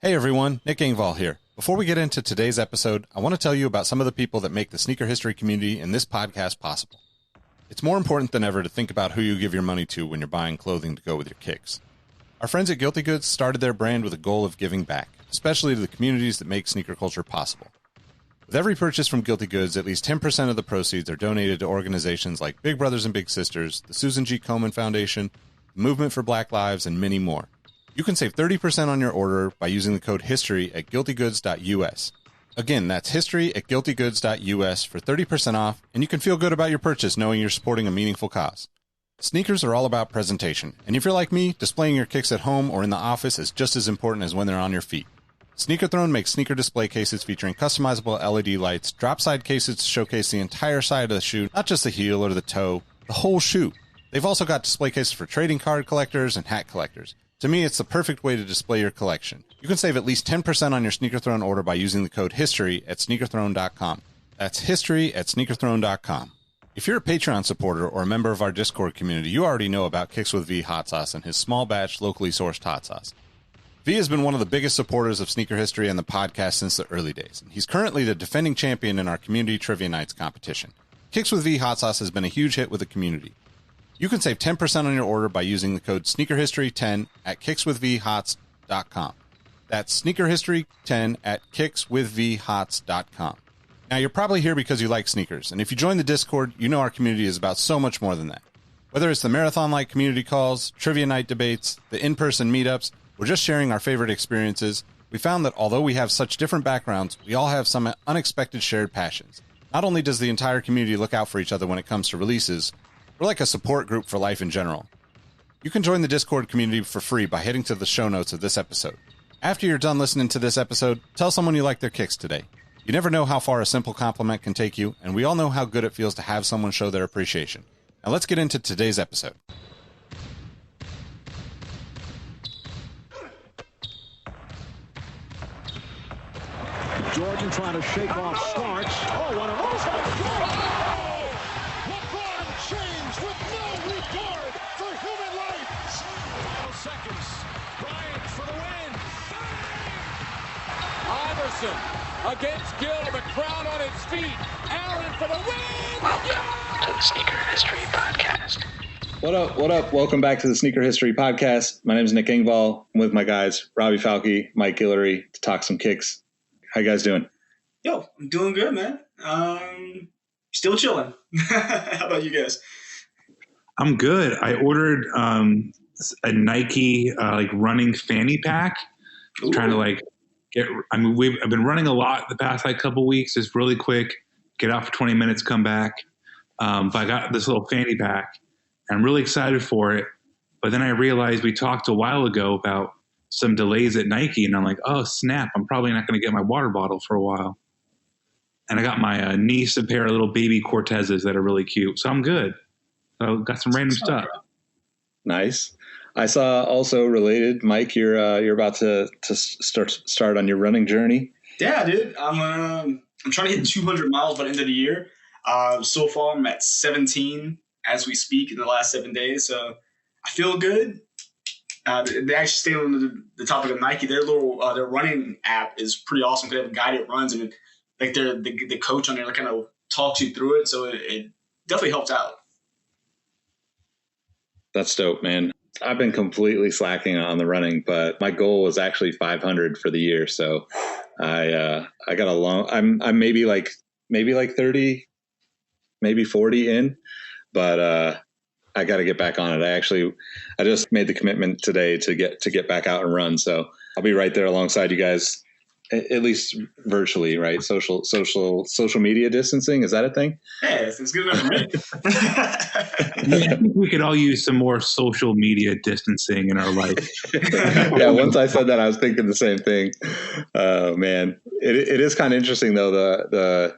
Hey everyone, Nick Engvall here. Before we get into today's episode, I want to tell you about some of the people that make the sneaker history community and this podcast possible. It's more important than ever to think about who you give your money to when you're buying clothing to go with your kicks. Our friends at Guilty Goods started their brand with a goal of giving back, especially to the communities that make sneaker culture possible. With every purchase from Guilty Goods, at least 10% of the proceeds are donated to organizations like Big Brothers and Big Sisters, the Susan G. Komen Foundation, the Movement for Black Lives, and many more. You can save 30% on your order by using the code HISTORY at guiltygoods.us. Again, that's history at guiltygoods.us for 30% off, and you can feel good about your purchase knowing you're supporting a meaningful cause. Sneakers are all about presentation, and if you're like me, displaying your kicks at home or in the office is just as important as when they're on your feet. Sneaker Throne makes sneaker display cases featuring customizable LED lights, drop-side cases to showcase the entire side of the shoe, not just the heel or the toe, the whole shoe. They've also got display cases for trading card collectors and hat collectors. To me, it's the perfect way to display your collection. You can save at least 10% on your Sneaker Throne order by using the code HISTORY at sneakerthrone.com. That's history at sneakerthrone.com. If you're a Patreon supporter or a member of our Discord community, you already know about Kicks with V hot sauce and his small batch, locally sourced hot sauce. V has been one of the biggest supporters of sneaker history and the podcast since the early days. He's currently the defending champion in our community trivia nights competition. Kicks with V hot sauce has been a huge hit with the community. You can save 10% on your order by using the code SneakerHistory10 at kickswithvhots.com. That's SneakerHistory10 at kickswithvhots.com. Now, you're probably here because you like sneakers, and if you join the Discord, you know our community is about so much more than that. Whether it's the marathon-like community calls, trivia night debates, the in-person meetups, or just sharing our favorite experiences, we found that although we have such different backgrounds, we all have some unexpected shared passions. Not only does the entire community look out for each other when it comes to releases, we're like a support group for life in general. You can join the Discord community for free by heading to the show notes of this episode. After you're done listening to this episode, tell someone you like their kicks today. You never know how far a simple compliment can take you, and we all know how good it feels to have someone show their appreciation. Now let's get into today's episode. Jordan trying to shake off Starks. Oh, what a Change with no regard for human life. Final seconds. Bryant for the win. Iverson against Gill. The crowd on its feet. Allen for the win. Welcome to the Sneaker History Podcast. What up? What up? Welcome back to the Sneaker History Podcast. My name is Nick Engvall. I'm with my guys, Robbie Falchi, Mike Guillory, to talk some kicks. How you guys doing? Yo, I'm doing good, man. Still chilling. How about you guys? I'm good. I ordered a Nike like running fanny pack. Ooh. Trying to like get. I mean, I've been running a lot the past like couple weeks. Just really quick, get out for 20 minutes, come back. But I got this little fanny pack, and I'm really excited for it. But then I realized we talked a while ago about some delays at Nike, and I'm like, oh snap! I'm probably not going to get my water bottle for a while. And I got my niece a pair of little baby Cortezes that are really cute, so I'm good. So got some random stuff. Nice. I saw also related, Mike. You're about to start on your running journey. Yeah, dude. I'm trying to hit 200 miles by the end of the year. So far, I'm at 17 as we speak in the last 7 days. So I feel good. They actually stay on the topic of Nike. Their little their running app is pretty awesome. They have guided runs, and like the coach on there kind of talks you through it. So it definitely helps out. That's dope, man. I've been completely slacking on the running, but my goal was actually 500 for the year. So I got a long. I'm maybe like 30, maybe 40 in, but I got to get back on it. I just made the commitment today to get back out and run. So I'll be right there alongside you guys, at least virtually, right? Social media distancing. Is that a thing? Yeah, it's good enough for me. Yeah, I think we could all use some more social media distancing in our life. Yeah, once I said that, I was thinking the same thing. Man, it is kind of interesting though.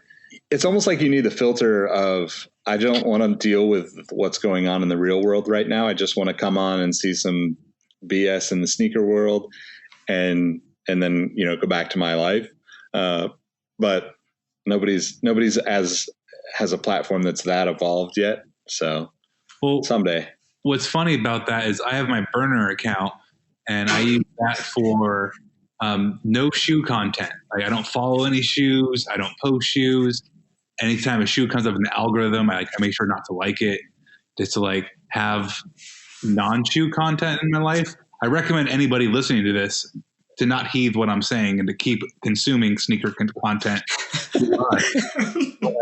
It's almost like you need the filter of, I don't want to deal with what's going on in the real world right now. I just want to come on and see some BS in the sneaker world and then, go back to my life. But nobody's has a platform that's that evolved yet. So someday. What's funny about that is I have my burner account and I use that for No shoe content. Like, I don't follow any shoes. I don't post shoes. Anytime a shoe comes up in the algorithm, I make sure not to like it, just to like have non-shoe content in my life. I recommend anybody listening to this to not heed what I'm saying and to keep consuming sneaker content.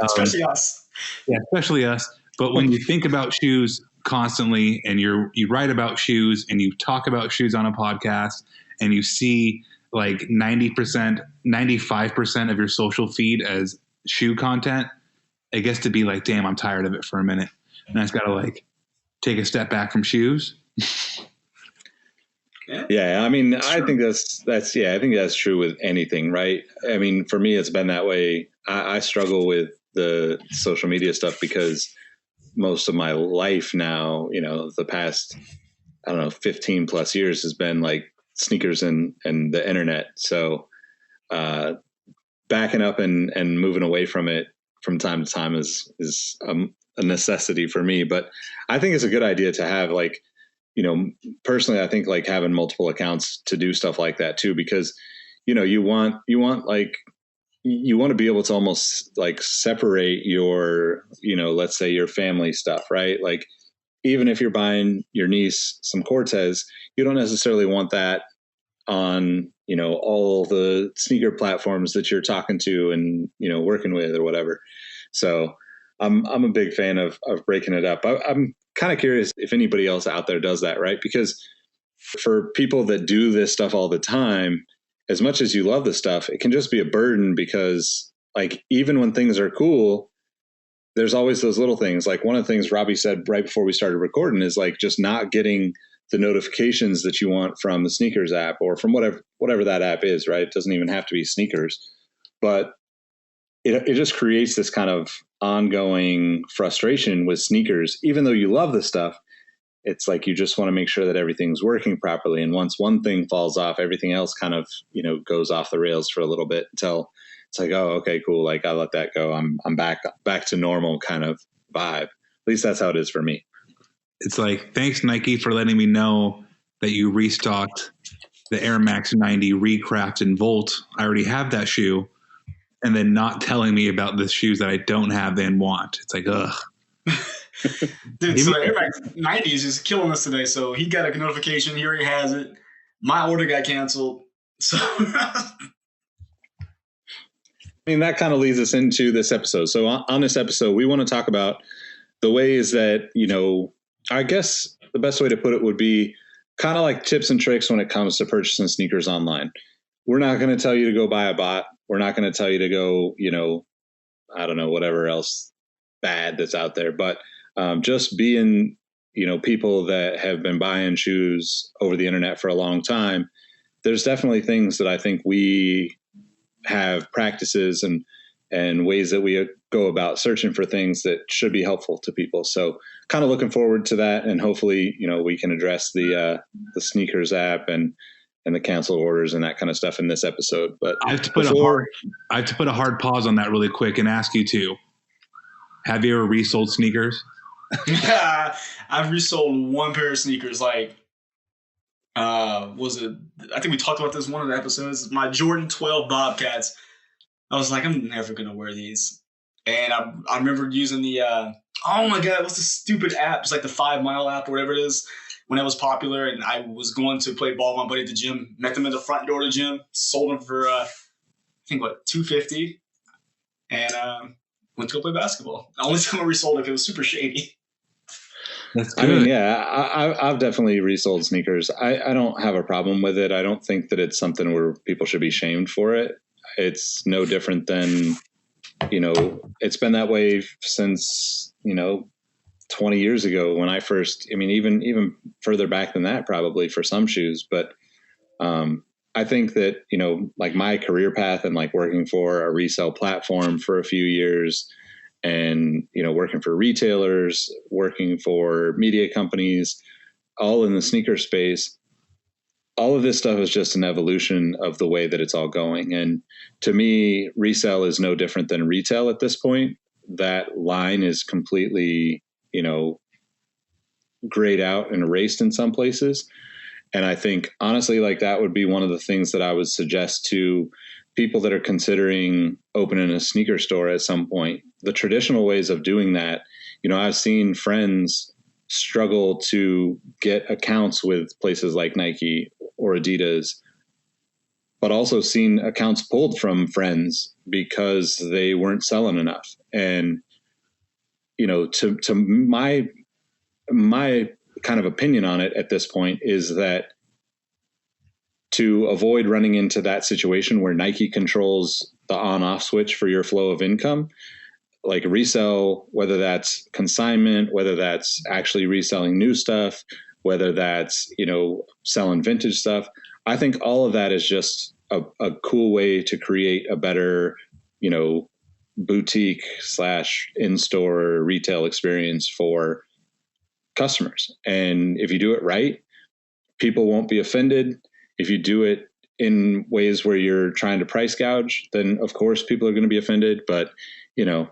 Especially us. Yeah, especially us. But when you think about shoes constantly, and you write about shoes and you talk about shoes on a podcast, and you see like 90%, 95% of your social feed as shoe content, it gets to be like, damn, I'm tired of it for a minute. And I just got to like take a step back from shoes. Yeah, I mean, I think I think that's true with anything, right? I mean, for me, it's been that way. I struggle with the social media stuff because most of my life now, the past, 15 plus years has been like sneakers and the internet. So backing up and moving away from it from time to time is a necessity for me. But I think it's a good idea to have like, personally, I think like having multiple accounts to do stuff like that too, because, you want to be able to almost like separate your, let's say your family stuff, right? Like even if you're buying your niece some Cortez, you don't necessarily want that on, all the sneaker platforms that you're talking to and, working with or whatever. So I'm a big fan of breaking it up. I'm kind of curious if anybody else out there does that, right? Because for people that do this stuff all the time, as much as you love the stuff, it can just be a burden because like, even when things are cool, there's always those little things. Like one of the things Robbie said right before we started recording is like just not getting the notifications that you want from the sneakers app or from whatever that app is, right? It doesn't even have to be sneakers, but it just creates this kind of ongoing frustration with sneakers. Even though you love the stuff, it's like you just want to make sure that everything's working properly. And once one thing falls off, everything else kind of, goes off the rails for a little bit until it's like, oh, okay, cool. Like I let that go. I'm back to normal kind of vibe. At least that's how it is for me. It's like, thanks Nike for letting me know that you restocked the Air Max 90 Recraft in Volt. I already have that shoe. And then not telling me about the shoes that I don't have and want. It's like, ugh. Dude, so Air Max 90 is just killing us today. So he got a notification. He already has it. My order got canceled. So I mean, that kind of leads us into this episode. So on this episode, we want to talk about the ways that, I guess the best way to put it would be kind of like tips and tricks when it comes to purchasing sneakers online. We're not going to tell you to go buy a bot. We're not going to tell you to go, I don't know, whatever else bad that's out there. But just being, people that have been buying shoes over the internet for a long time, there's definitely things that I think we have practices and ways that we go about searching for things that should be helpful to people. So kind of looking forward to that. And hopefully, we can address the sneakers app and the cancel orders and that kind of stuff in this episode. But I have to put a hard pause on that really quick and ask you too. Have you ever resold sneakers? I've resold one pair of sneakers. Like, was it? I think we talked about this in one of the episodes. My Jordan 12 Bobcats. I was like, I'm never gonna wear these. And I remember using the oh my god, what's the stupid app? It's like the 5 Mile app or whatever it is. When it was popular, and I was going to play ball with my buddy at the gym, met them at the front door of the gym, sold them for I think $250, and went to go play basketball. The only time I resold it was super shady. That's good. I mean, yeah, I've definitely resold sneakers. I don't have a problem with it. I don't think that it's something where people should be shamed for it. It's no different than, it's been that way since 20 years ago when I first, even further back than that, probably for some shoes. But I think that, like my career path and like working for a resale platform for a few years and, working for retailers, working for media companies, all in the sneaker space, all of this stuff is just an evolution of the way that it's all going. And to me, resale is no different than retail at this point. That line is completely grayed out and erased in some places. And I think honestly, like that would be one of the things that I would suggest to people that are considering opening a sneaker store at some point. The traditional ways of doing that, I've seen friends struggle to get accounts with places like Nike or Adidas, but also seen accounts pulled from friends because they weren't selling enough. And, to my kind of opinion on it at this point is that to avoid running into that situation where Nike controls the on-off switch for your flow of income, like resell, whether that's consignment, whether that's actually reselling new stuff, whether that's, selling vintage stuff. I think all of that is just a cool way to create a better, boutique / in-store retail experience for customers. And if you do it right, people won't be offended. If you do it in ways where you're trying to price gouge, then of course people are going to be offended. But, I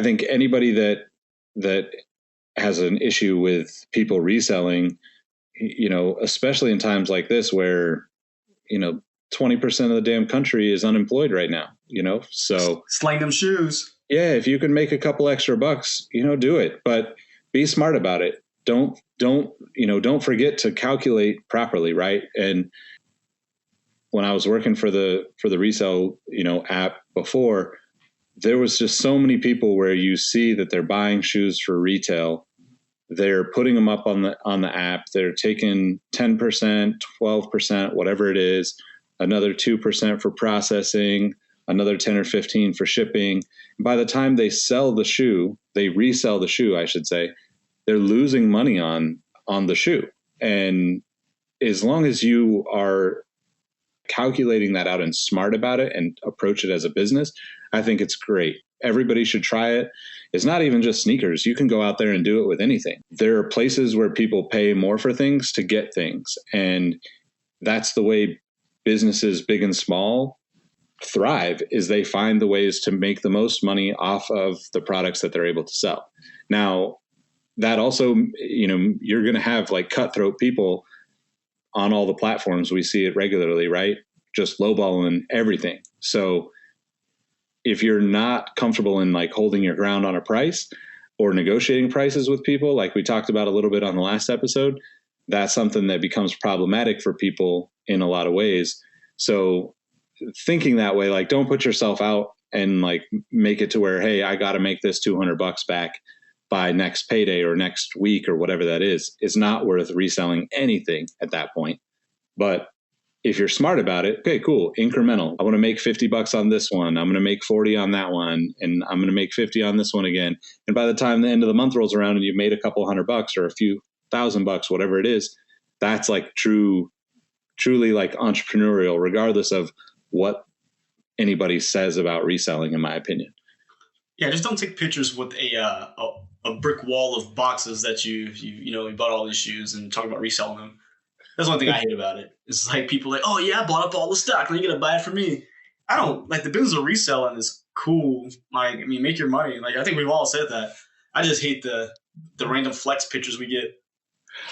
think anybody that has an issue with people reselling, especially in times like this where, 20% of the damn country is unemployed right now, so slang them shoes. Yeah. If you can make a couple extra bucks, do it, but be smart about it. Don't forget to calculate properly. Right. And when I was working for the resale, app before, there was just so many people where you see that they're buying shoes for retail. They're putting them up on the app. They're taking 10%, 12%, whatever it is, another 2% for processing, another 10 or 15 for shipping. By the time they resell the shoe, I should say, they're losing money on the shoe. And as long as you are calculating that out and smart about it and approach it as a business, I think it's great. Everybody should try it. It's not even just sneakers. You can go out there and do it with anything. There are places where people pay more for things to get things. And that's the way businesses, big and small, thrive, is they find the ways to make the most money off of the products that they're able to sell. Now, that also, you're going to have like cutthroat people on all the platforms. We see it regularly, right? Just lowballing everything. So if you're not comfortable in like holding your ground on a price or negotiating prices with people, like we talked about a little bit on the last episode, that's something that becomes problematic for people in a lot of ways. So thinking that way, like don't put yourself out and like make it to where, hey, I got to make this $200 back by next payday or next week or whatever that is. It's not worth reselling anything at that point. But if you're smart about it, okay, cool, incremental. I want to make $50 on this one. I'm going to make 40 on that one. And I'm going to make 50 on this one again. And by the time the end of the month rolls around and you've made a couple $100 or a few $1,000, whatever it is, that's like truly like entrepreneurial, regardless of what anybody says about reselling, in my opinion. Yeah, just don't take pictures with a brick wall of boxes that you bought all these shoes and talk about reselling them. That's one thing I hate about it. It's like people like, oh yeah, I bought up all the stock. Now you're gonna buy it from me. I don't like the business of reselling is cool. Like, I mean, make your money. Like, I think we've all said that. I just hate the random flex pictures we get.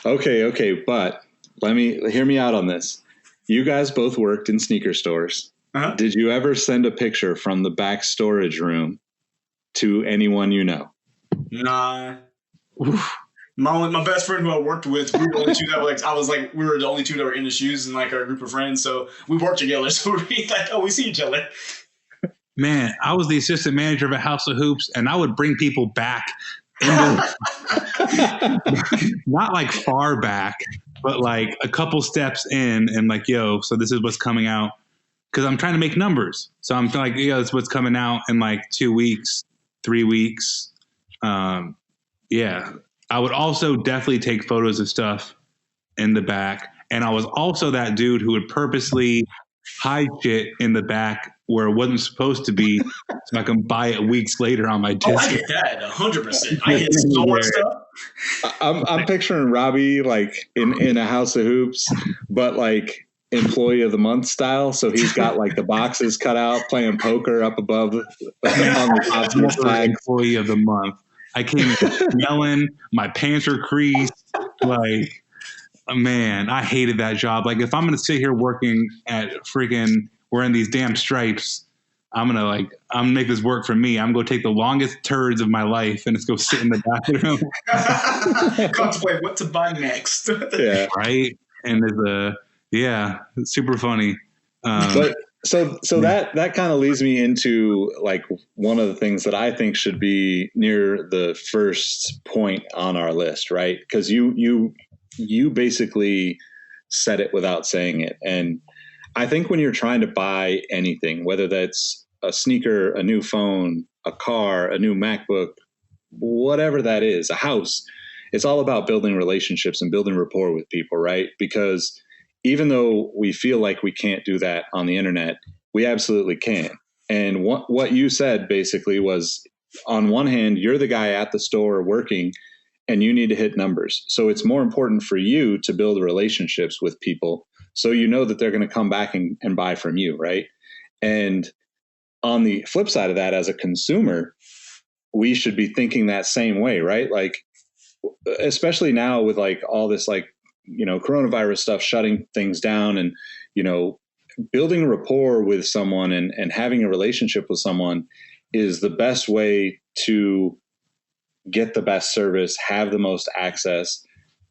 Okay, but hear me out on this. You guys both worked in sneaker stores. Uh-huh. Did you ever send a picture from the back storage room to anyone you know? Nah. Oof. My best friend who I worked with, we were the only two that were we were the only two that were into shoes in like our group of friends. So we worked together. So we're like, oh, we see each other. Man, I was the assistant manager of a House of Hoops, and I would bring people back into not like far back, but like a couple steps in, and like, yo, so this is what's coming out. Because I'm trying to make numbers. So I'm like, this is what's coming out in like 2 weeks, 3 weeks. Yeah. I would also definitely take photos of stuff in the back. And I was also that dude who would purposely hide shit in the back where it wasn't supposed to be so I can buy it weeks later on my disc. Oh, I get that 100%. I get so much stuff. I'm picturing Robbie like in a House of Hoops, but like employee of the month style. So he's got like the boxes cut out, playing poker up above on the top of his flag. Employee of the month. I came in smelling, my pants are creased, like man, I hated that job. Like, if I'm going to sit here working at freaking wearing these damn stripes, I'm going to make this work for me. I'm going to take the longest turds of my life and just go sit in the bathroom. Contemplate what to buy next. Yeah. Right. And it's super funny. But so that kind of leads me into like one of the things that I think should be near the first point on our list, right? Because you basically said it without saying it. And I think when you're trying to buy anything, whether that's a sneaker, a new phone, a car, a new MacBook, whatever that is, a house, it's all about building relationships and building rapport with people, right? Because even though we feel like we can't do that on the internet, we absolutely can. And what you said basically was, on one hand, you're the guy at the store working and you need to hit numbers. So it's more important for you to build relationships with people so you know that they're going to come back and buy from you, right? And on the flip side of that, as a consumer, we should be thinking that same way, right? Like, especially now with like all this like, coronavirus stuff shutting things down, and, building a rapport with someone and having a relationship with someone is the best way to get the best service, have the most access,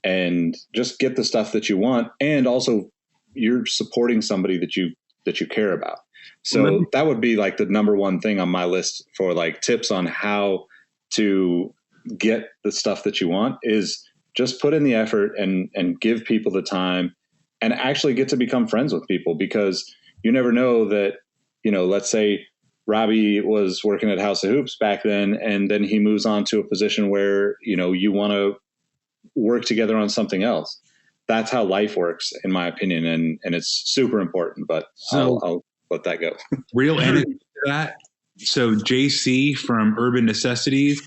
and just get the stuff that you want. And also you're supporting somebody that you care about. So that would be like the number one thing on my list for like tips on how to get the stuff that you want, is just put in the effort and give people the time and actually get to become friends with people, because you never know that, let's say Robbie was working at House of Hoops back then, and then he moves on to a position where, you want to work together on something else. That's how life works, in my opinion. And it's super important, but I'll let that go. Real anecdote to that. So JC from Urban Necessities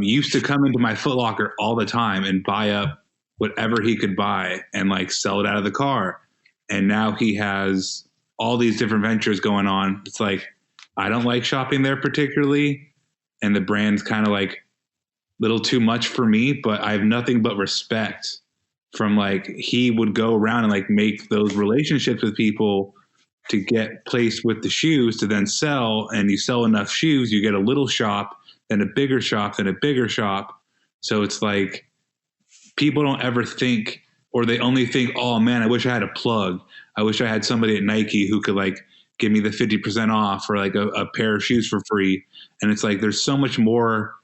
used to come into my Foot Locker all the time and buy up whatever he could buy and like sell it out of the car. And now he has all these different ventures going on. It's like, I don't like shopping there particularly, and the brand's kind of like a little too much for me, but I have nothing but respect from like, he would go around and like make those relationships with people to get placed with the shoes to then sell. And you sell enough shoes, you get a little shop, then a bigger shop, then a bigger shop. So it's like, people don't ever think, or they only think, oh man, I wish I had a plug. I wish I had somebody at Nike who could like give me the 50% off or like a pair of shoes for free. And it's like, there's so much more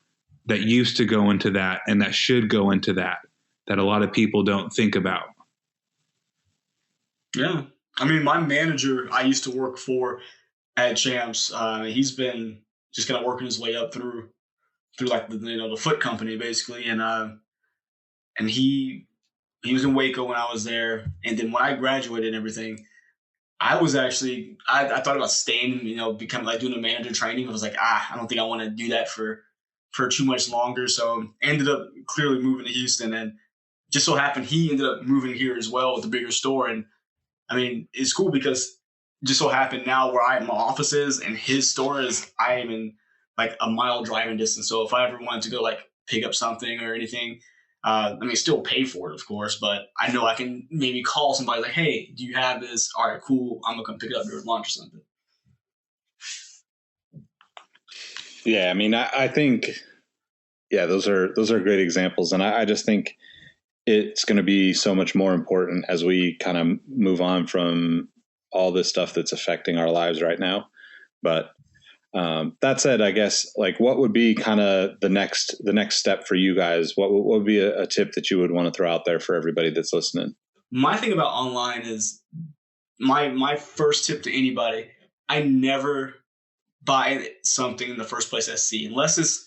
that used to go into that, and that should go into that a lot of people don't think about. Yeah. I mean, my manager I used to work for at Champs, he's been just kind of working his way up through like the foot company basically. And he was in Waco when I was there. And then when I graduated and everything, I was actually, I thought about staying, becoming like doing a manager training. I was like, I don't think I want to do that for too much longer. So ended up clearly moving to Houston, and just so happened he ended up moving here as well with a bigger store. And I mean, it's cool because just so happened now where my office is and his store is, I am in like a mile driving distance. So if I ever wanted to go like pick up something or anything, still pay for it, of course, but I know I can maybe call somebody like, hey, do you have this? All right, cool. I'm going to come pick it up during lunch or something. Yeah. I mean, I think, those are great examples. And I just think it's going to be so much more important as we kind of move on from all this stuff that's affecting our lives right now. But that said, I guess, like, what would be kind of the next step for you guys? What would be a tip that you would want to throw out there for everybody that's listening? My thing about online is my first tip to anybody, I never buy something in the first place I see, unless it's,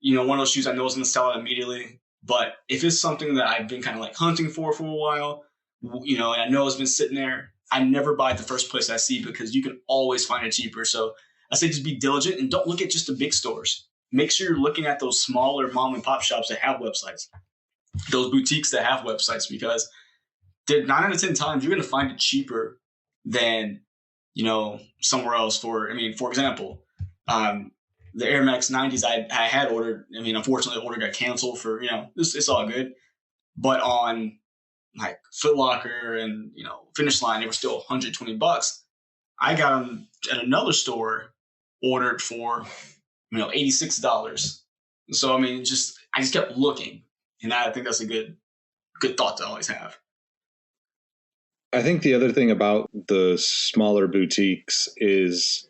one of those shoes I know is going to sell out immediately. But if it's something that I've been kind of like hunting for a while, and I know it's been sitting there, I never buy it the first place I see, because you can always find it cheaper. So I say just be diligent and don't look at just the big stores. Make sure you're looking at those smaller mom and pop shops that have websites, those boutiques that have websites, because 9 out of 10 times you're going to find it cheaper than, somewhere else. For example, the Air Max 90s I had ordered, unfortunately the order got canceled for, it's all good. But on like Foot Locker and, Finish Line, they were still $120. I got them at another store ordered for, $86. So, I just kept looking. And I think that's a good thought to always have. I think the other thing about the smaller boutiques is,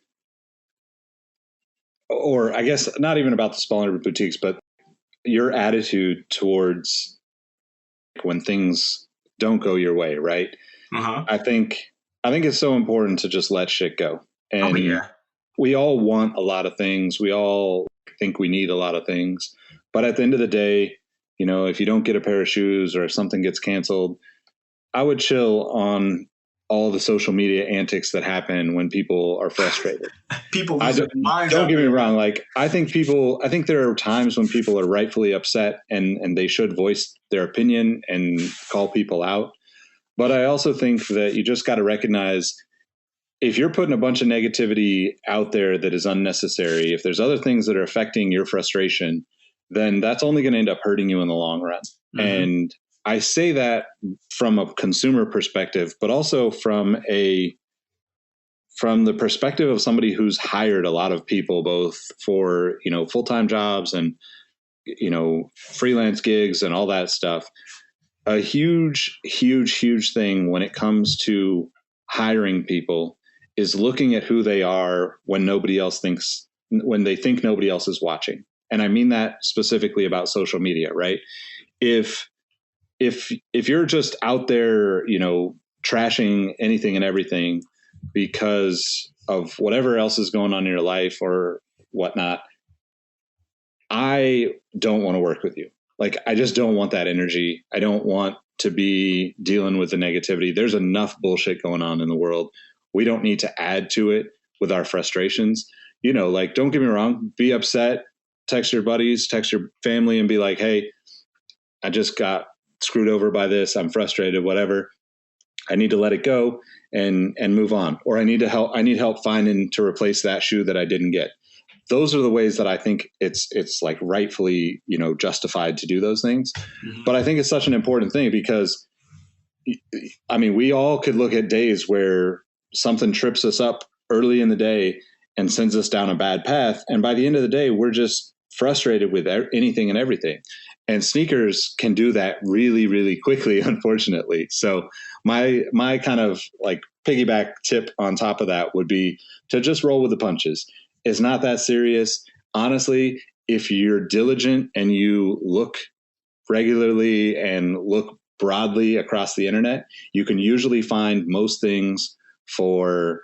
or I guess not even about the smaller boutiques, but your attitude towards when things don't go your way, right? Uh-huh. I think it's so important to just let shit go. And yeah. We all want a lot of things. We all think we need a lot of things. But at the end of the day, if you don't get a pair of shoes or if something gets canceled, I would chill on all the social media antics that happen when people are frustrated. People lose their minds. Don't get me wrong. Like, I think there are times when people are rightfully upset and they should voice their opinion and call people out. But I also think that you just got to recognize if you're putting a bunch of negativity out there that is unnecessary, if there's other things that are affecting your frustration, then that's only going to end up hurting you in the long run. Mm-hmm. And I say that from a consumer perspective, but also from the perspective of somebody who's hired a lot of people, both for, full-time jobs and, freelance gigs and all that stuff. A huge, huge, huge thing when it comes to hiring people is looking at who they are when they think nobody else is watching. And I mean that specifically about social media, right? If you're just out there, trashing anything and everything because of whatever else is going on in your life or whatnot, I don't want to work with you. Like, I just don't want that energy. I don't want to be dealing with the negativity. There's enough bullshit going on in the world. We don't need to add to it with our frustrations. Don't get me wrong, be upset, text your buddies, text your family and be like, hey, I just got screwed over by this. I'm frustrated, whatever. I need to let it go and move on. Or I need help finding to replace that shoe that I didn't get. Those are the ways that I think it's like rightfully, justified to do those things. Mm-hmm. But I think it's such an important thing because, we all could look at days where something trips us up early in the day and sends us down a bad path. And by the end of the day, we're just frustrated with anything and everything. And sneakers can do that really, really quickly, unfortunately. So my kind of like piggyback tip on top of that would be to just roll with the punches. It's not that serious. Honestly, if you're diligent and you look regularly and look broadly across the internet, you can usually find most things for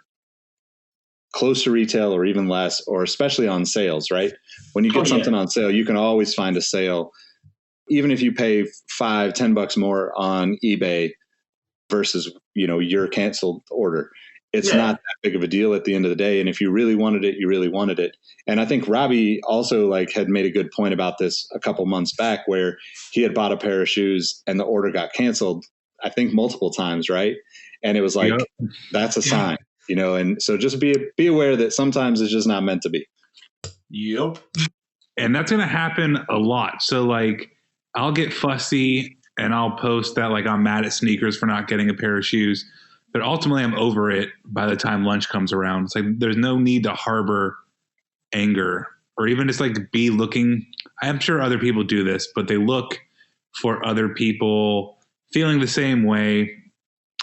close to retail or even less, or especially on sales, right? When you get something on sale, you can always find a sale. Even if you pay $5-10 more on eBay versus, your canceled order, it's not that big of a deal at the end of the day. And if you really wanted it, you really wanted it. And I think Robbie also had made a good point about this a couple months back where he had bought a pair of shoes and the order got canceled, I think multiple times. Right. And it was like, that's a sign, and so just be aware that sometimes it's just not meant to be. Yep. And that's going to happen a lot. So I'll get fussy and I'll post that I'm mad at sneakers for not getting a pair of shoes. But ultimately, I'm over it by the time lunch comes around. It's there's no need to harbor anger or even just be looking. I'm sure other people do this, but they look for other people feeling the same way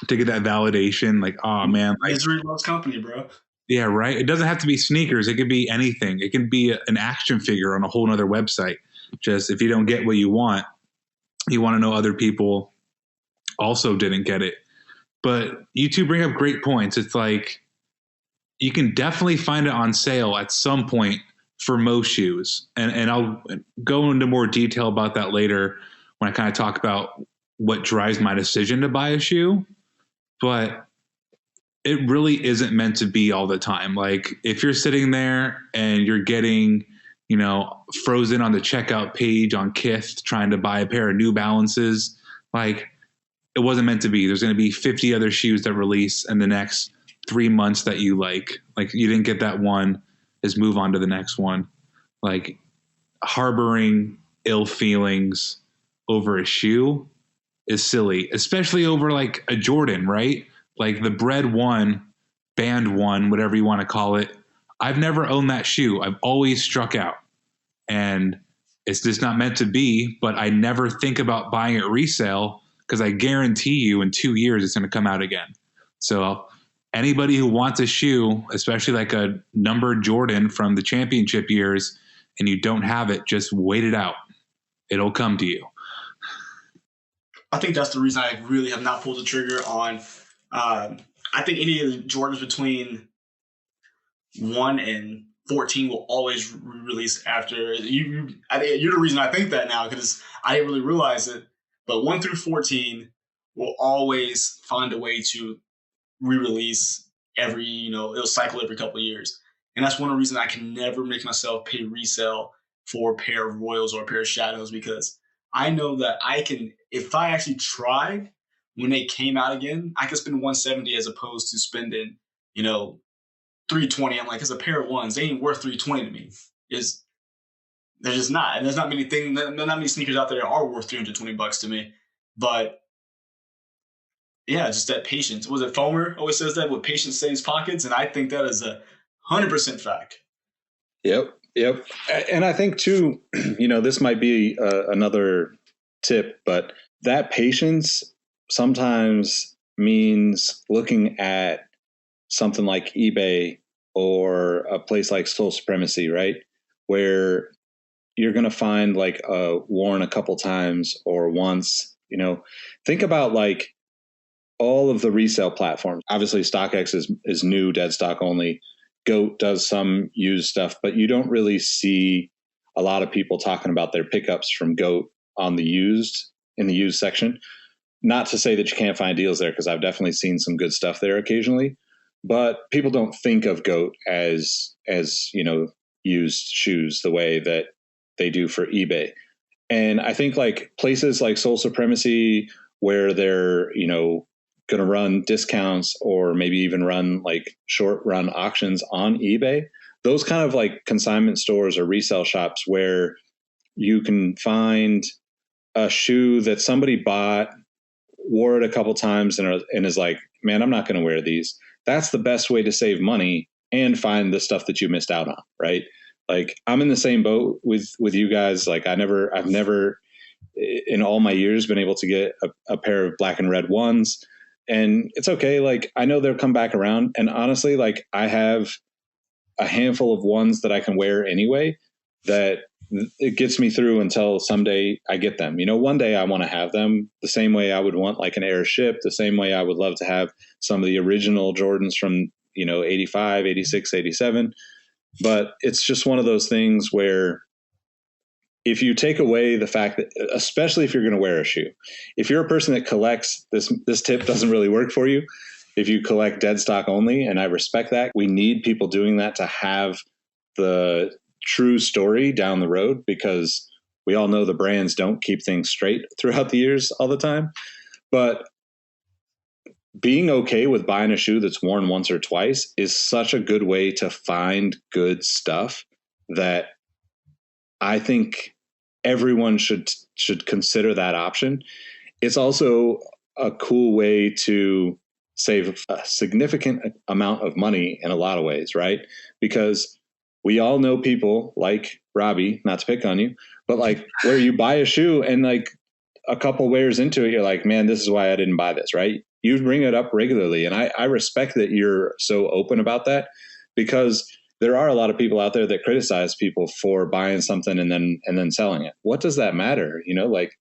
to get that validation. Oh, man. Misery loves company, bro. Yeah, right. It doesn't have to be sneakers. It could be anything. It can be an action figure on a whole nother website. Just if you don't get what you want to know other people also didn't get it. But you two bring up great points. It's you can definitely find it on sale at some point for most shoes. And I'll go into more detail about that later when I kind of talk about what drives my decision to buy a shoe. But it really isn't meant to be all the time. If you're sitting there and you're getting, frozen on the checkout page on Kith trying to buy a pair of New Balances, it wasn't meant to be. There's going to be 50 other shoes that release in the next 3 months that you like. You didn't get that one, just move on to the next one. Harboring ill feelings over a shoe is silly, especially over like a Jordan, right? Like the Bread 1, Band 1, whatever you want to call it. I've never owned that shoe. I've always struck out. And it's just not meant to be, but I never think about buying it resale because I guarantee you in 2 years it's going to come out again. So anybody who wants a shoe, especially like a numbered Jordan from the championship years, and you don't have it, just wait it out. It'll come to you. I think that's the reason I really have not pulled the trigger on. I think any of the Jordans between 1 and 14 will always release after you. I think you're the reason I think that now, because I didn't really realize it. But 1 through 14 will always find a way to re-release every, it'll cycle every couple of years. And that's one of the reasons I can never make myself pay resale for a pair of Royals or a pair of Shadows, because I know that I can, if I actually tried when they came out again, I could spend 170 as opposed to spending, 320. I'm like, it's a pair of ones. They ain't worth 320 to me. They're just not. And there's not many sneakers out there that are worth $320 to me. But yeah, just that patience. Was it Fomer always says that? What patience saves pockets? And I think that is 100% fact. Yep. And I think too, this might be another tip, but that patience sometimes means looking at something like eBay or a place like Soul Supremacy, right? Where you're going to find like worn a couple times or once, think about like all of the resale platforms. Obviously StockX is new, dead stock only. GOAT does some used stuff, but you don't really see a lot of people talking about their pickups from GOAT in the used section. Not to say that you can't find deals there, because I've definitely seen some good stuff there occasionally, but people don't think of GOAT as used shoes the way that they do for eBay. And I think like places like Soul Supremacy, where they're, going to run discounts or maybe even run like short run auctions on eBay, those kind of like consignment stores or resale shops where you can find a shoe that somebody bought, wore it a couple times and is like, man, I'm not going to wear these. That's the best way to save money and find the stuff that you missed out on. Right. Like I'm in the same boat with you guys. Like I've never in all my years been able to get a pair of black and red ones. And it's okay. Like I know they'll come back around. And honestly, like I have a handful of ones that I can wear anyway, that it gets me through until someday I get them. One day I want to have them the same way I would want like an Airship, the same way I would love to have some of the original Jordans from, 85, 86, 87. But it's just one of those things where if you take away the fact that, especially if you're going to wear a shoe, if you're a person that collects, this tip doesn't really work for you. If you collect dead stock only, and I respect that, we need people doing that to have the true story down the road, because we all know the brands don't keep things straight throughout the years all the time. But being okay with buying a shoe that's worn once or twice is such a good way to find good stuff that I think everyone should consider that option. It's also a cool way to save a significant amount of money in a lot of ways, right? Because we all know people like Robbie, not to pick on you, but like where you buy a shoe and like a couple wears into it, you're like, man, this is why I didn't buy this, right? You bring it up regularly. And I respect that you're so open about that, because there are a lot of people out there that criticize people for buying something and then selling it. What does that matter? Like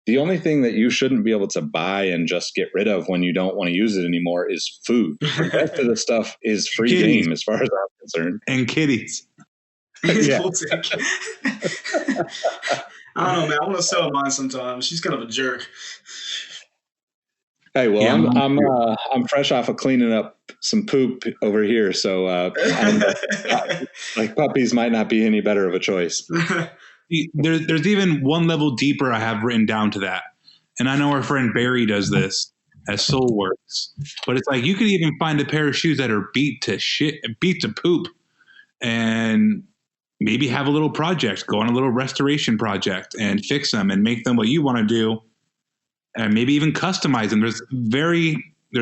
the only thing that you shouldn't be able to buy and just get rid of when you don't want to use it anymore is food. The rest of the stuff is free game as far as I'm concerned. And kitties. Yeah. I don't know, man. I want to sell mine sometimes. She's kind of a jerk. Hey, well, yeah, I'm fresh off of cleaning up some poop over here, so like puppies might not be any better of a choice. There's even one level deeper I have written down to that, and I know our friend Barry does this at Soulworks, but it's like you could even find a pair of shoes that are beat to poop, and maybe have a little project, go on a little restoration project, and fix them and make them what you want to do. and maybe even customize them. There's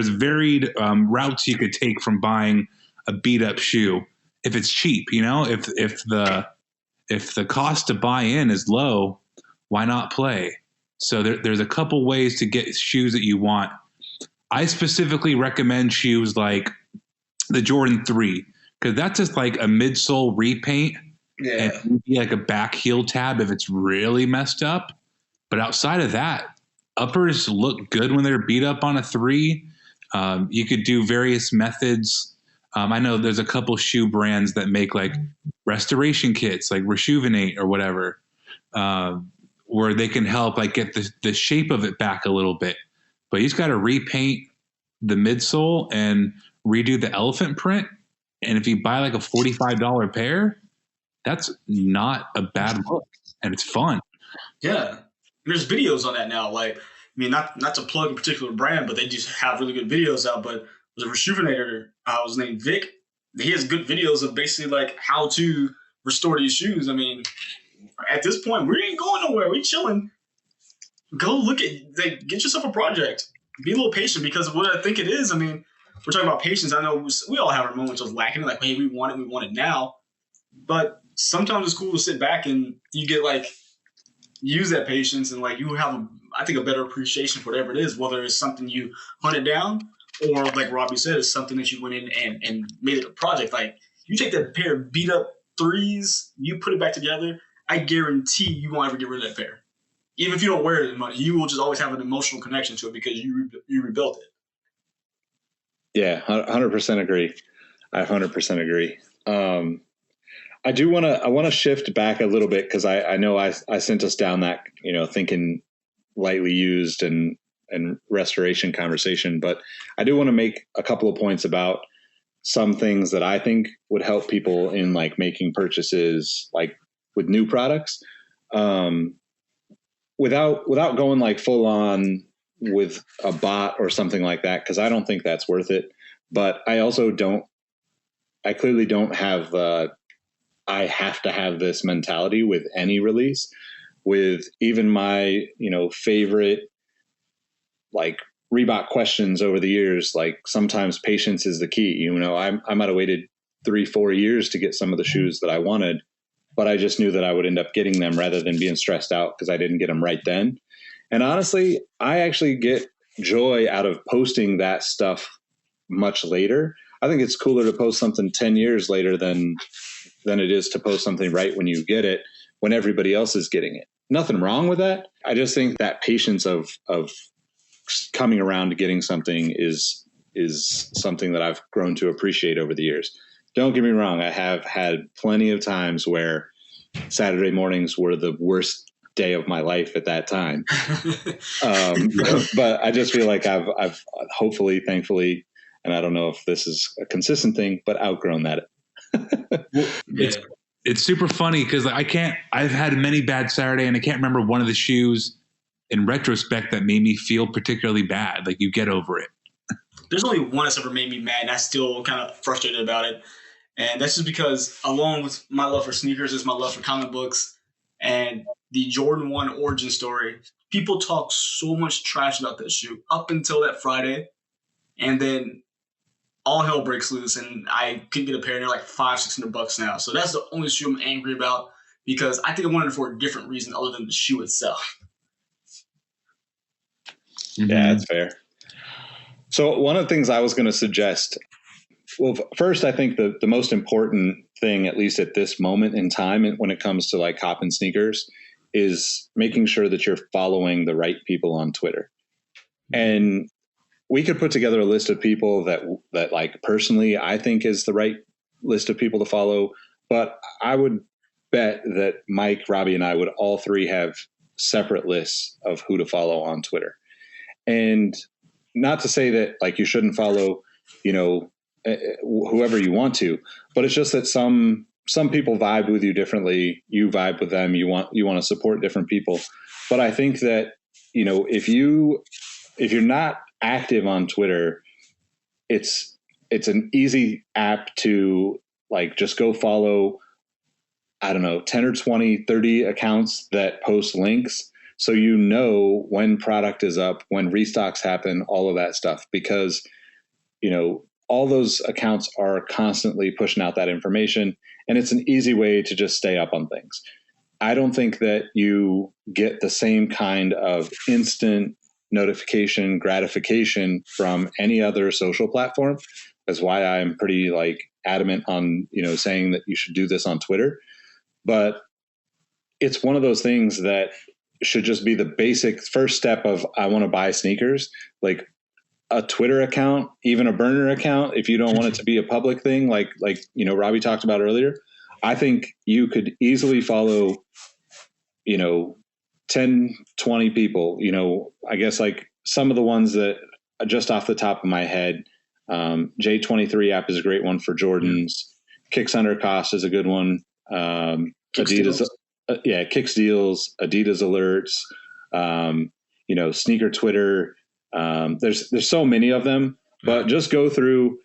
varied routes you could take from buying a beat up shoe if it's cheap. If the cost to buy in is low, why not play? So there's a couple ways to get shoes that you want. I specifically recommend shoes like the Jordan 3, because that's just like a midsole repaint and maybe like a back heel tab if it's really messed up. But outside of that, uppers look good when they're beat up on a 3. You could do various methods. I know there's a couple shoe brands that make like restoration kits, like Reshoevenate or whatever, where they can help like get the shape of it back a little bit. But you just got to repaint the midsole and redo the elephant print. And if you buy like a $45 pair, that's not a bad look, and it's fun. Yeah. There's videos on that now. Like, I mean, not to plug a particular brand, but they just have really good videos out. But there's a Reshoevenator, was named Vic. He has good videos of basically like how to restore these shoes. I mean, at this point, we ain't going nowhere. We chilling. Go look get yourself a project. Be a little patient, because what I think it is, I mean, we're talking about patience. I know we all have our moments of lacking, like, hey, we want it now. But sometimes it's cool to sit back and you get like, use that patience, and like you have, I think, a better appreciation for whatever it is, whether it's something you hunted down or, like Robbie said, it's something that you went in and made it a project. Like, you take that pair of beat up 3s, you put it back together, I guarantee you won't ever get rid of that pair. Even if you don't wear it in money, you will just always have an emotional connection to it because you rebuilt it. Yeah, 100% agree. I 100% agree. I want to shift back a little bit, because I know I sent us down that, thinking lightly used and restoration conversation, but I do want to make a couple of points about some things that I think would help people in like making purchases, like with new products, without going like full on with a bot or something like that, because I don't think that's worth it. But I clearly don't have I have to have this mentality with any release. With even my, favorite like Reebok questions over the years, like sometimes patience is the key. I might have waited 3-4 years to get some of the shoes that I wanted, but I just knew that I would end up getting them rather than being stressed out because I didn't get them right then. And honestly, I actually get joy out of posting that stuff much later. I think it's cooler to post something 10 years later than it is to post something right when you get it, when everybody else is getting it. Nothing wrong with that. I just think that patience of coming around to getting something is something that I've grown to appreciate over the years. Don't get me wrong. I have had plenty of times where Saturday mornings were the worst day of my life at that time. But I just feel like I've hopefully, thankfully, and I don't know if this is a consistent thing, but outgrown that. It's super funny because I've had many bad Saturday, and I can't remember one of the shoes in retrospect that made me feel particularly bad. Like, you get over it. There's only one that's ever made me mad, and I'm still kind of frustrated about it. And that's just because, along with my love for sneakers, is my love for comic books and the Jordan 1 origin story. People talk so much trash about that shoe up until that Friday, and then all hell breaks loose, and I could get a pair, and they're like $500-$600 now. So that's the only shoe I'm angry about, because I think I wanted it for a different reason other than the shoe itself. Yeah, that's fair. So one of the things I was going to suggest, well, first, I think the most important thing, at least at this moment in time, when it comes to like hopping sneakers, is making sure that you're following the right people on Twitter. And we could put together a list of people that like personally I think is the right list of people to follow. But I would bet that Mike, Robbie, and I would all three have separate lists of who to follow on Twitter. And not to say that like you shouldn't follow, whoever you want to, but it's just that some people vibe with you differently. You vibe with them. You want to support different people. But I think that, if you're not active on Twitter, it's an easy app to like just go follow, I don't know, 10 or 20, 30 accounts that post links So you know when product is up, when restocks happen, all of that stuff, because, you know, all those accounts are constantly pushing out that information, and it's an easy way to just stay up on things. I don't think that you get the same kind of instant notification gratification from any other social platform. That's why I'm pretty like adamant on, you know, saying that you should do this on Twitter. But it's one of those things that should just be the basic first step of, I want to buy sneakers. Like, a Twitter account, even a burner account, if you don't want it to be a public thing, like, you know, Robbie talked about earlier, I think you could easily follow, you know, 10, 20 people, you know, I guess like some of the ones that just off the top of my head, J23 app is a great one for Jordans. Kicks Under Cost is a good one. Adidas, Kicks Deals, Adidas Alerts, you know, Sneaker Twitter. There's so many of them, but just go through,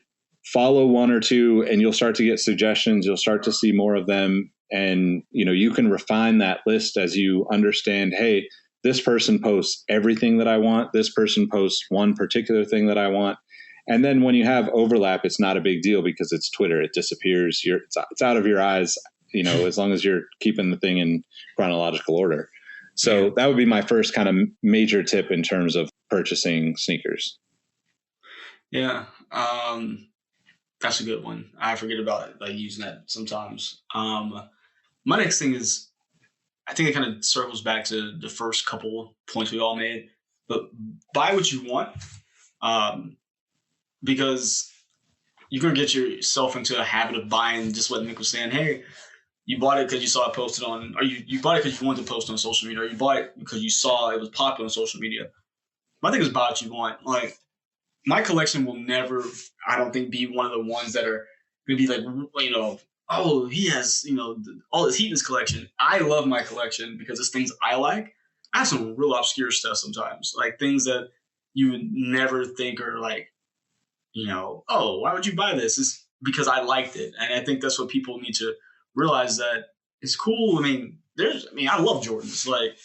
follow one or two, and you'll start to get suggestions. You'll start to see more of them. And, you know, you can refine that list as you understand, hey, this person posts everything that I want. This person posts one particular thing that I want. And then when you have overlap, it's not a big deal because it's Twitter. It disappears. It's out of your eyes, you know, as long as you're keeping the thing in chronological order. So that would be my first kind of major tip in terms of purchasing sneakers. Yeah. That's a good one. I forget about it, like using that sometimes. My next thing is, I think it kind of circles back to the first couple points we all made, but buy what you want. Because you're going to get yourself into a habit of buying just what Nick was saying. Hey, you bought it because you saw it posted on, or you bought it because you wanted to post on social media, or you bought it because you saw it was popular on social media. My thing is buy what you want. Like, my collection will never, I don't think, be one of the ones that are going to be like, you know, oh, he has, you know, all this heat in his collection. I love my collection because it's things I like. I have some real obscure stuff sometimes, like things that you would never think are like, you know, oh, why would you buy this? It's because I liked it. And I think that's what people need to realize, that it's cool. I mean, I love Jordans. Like,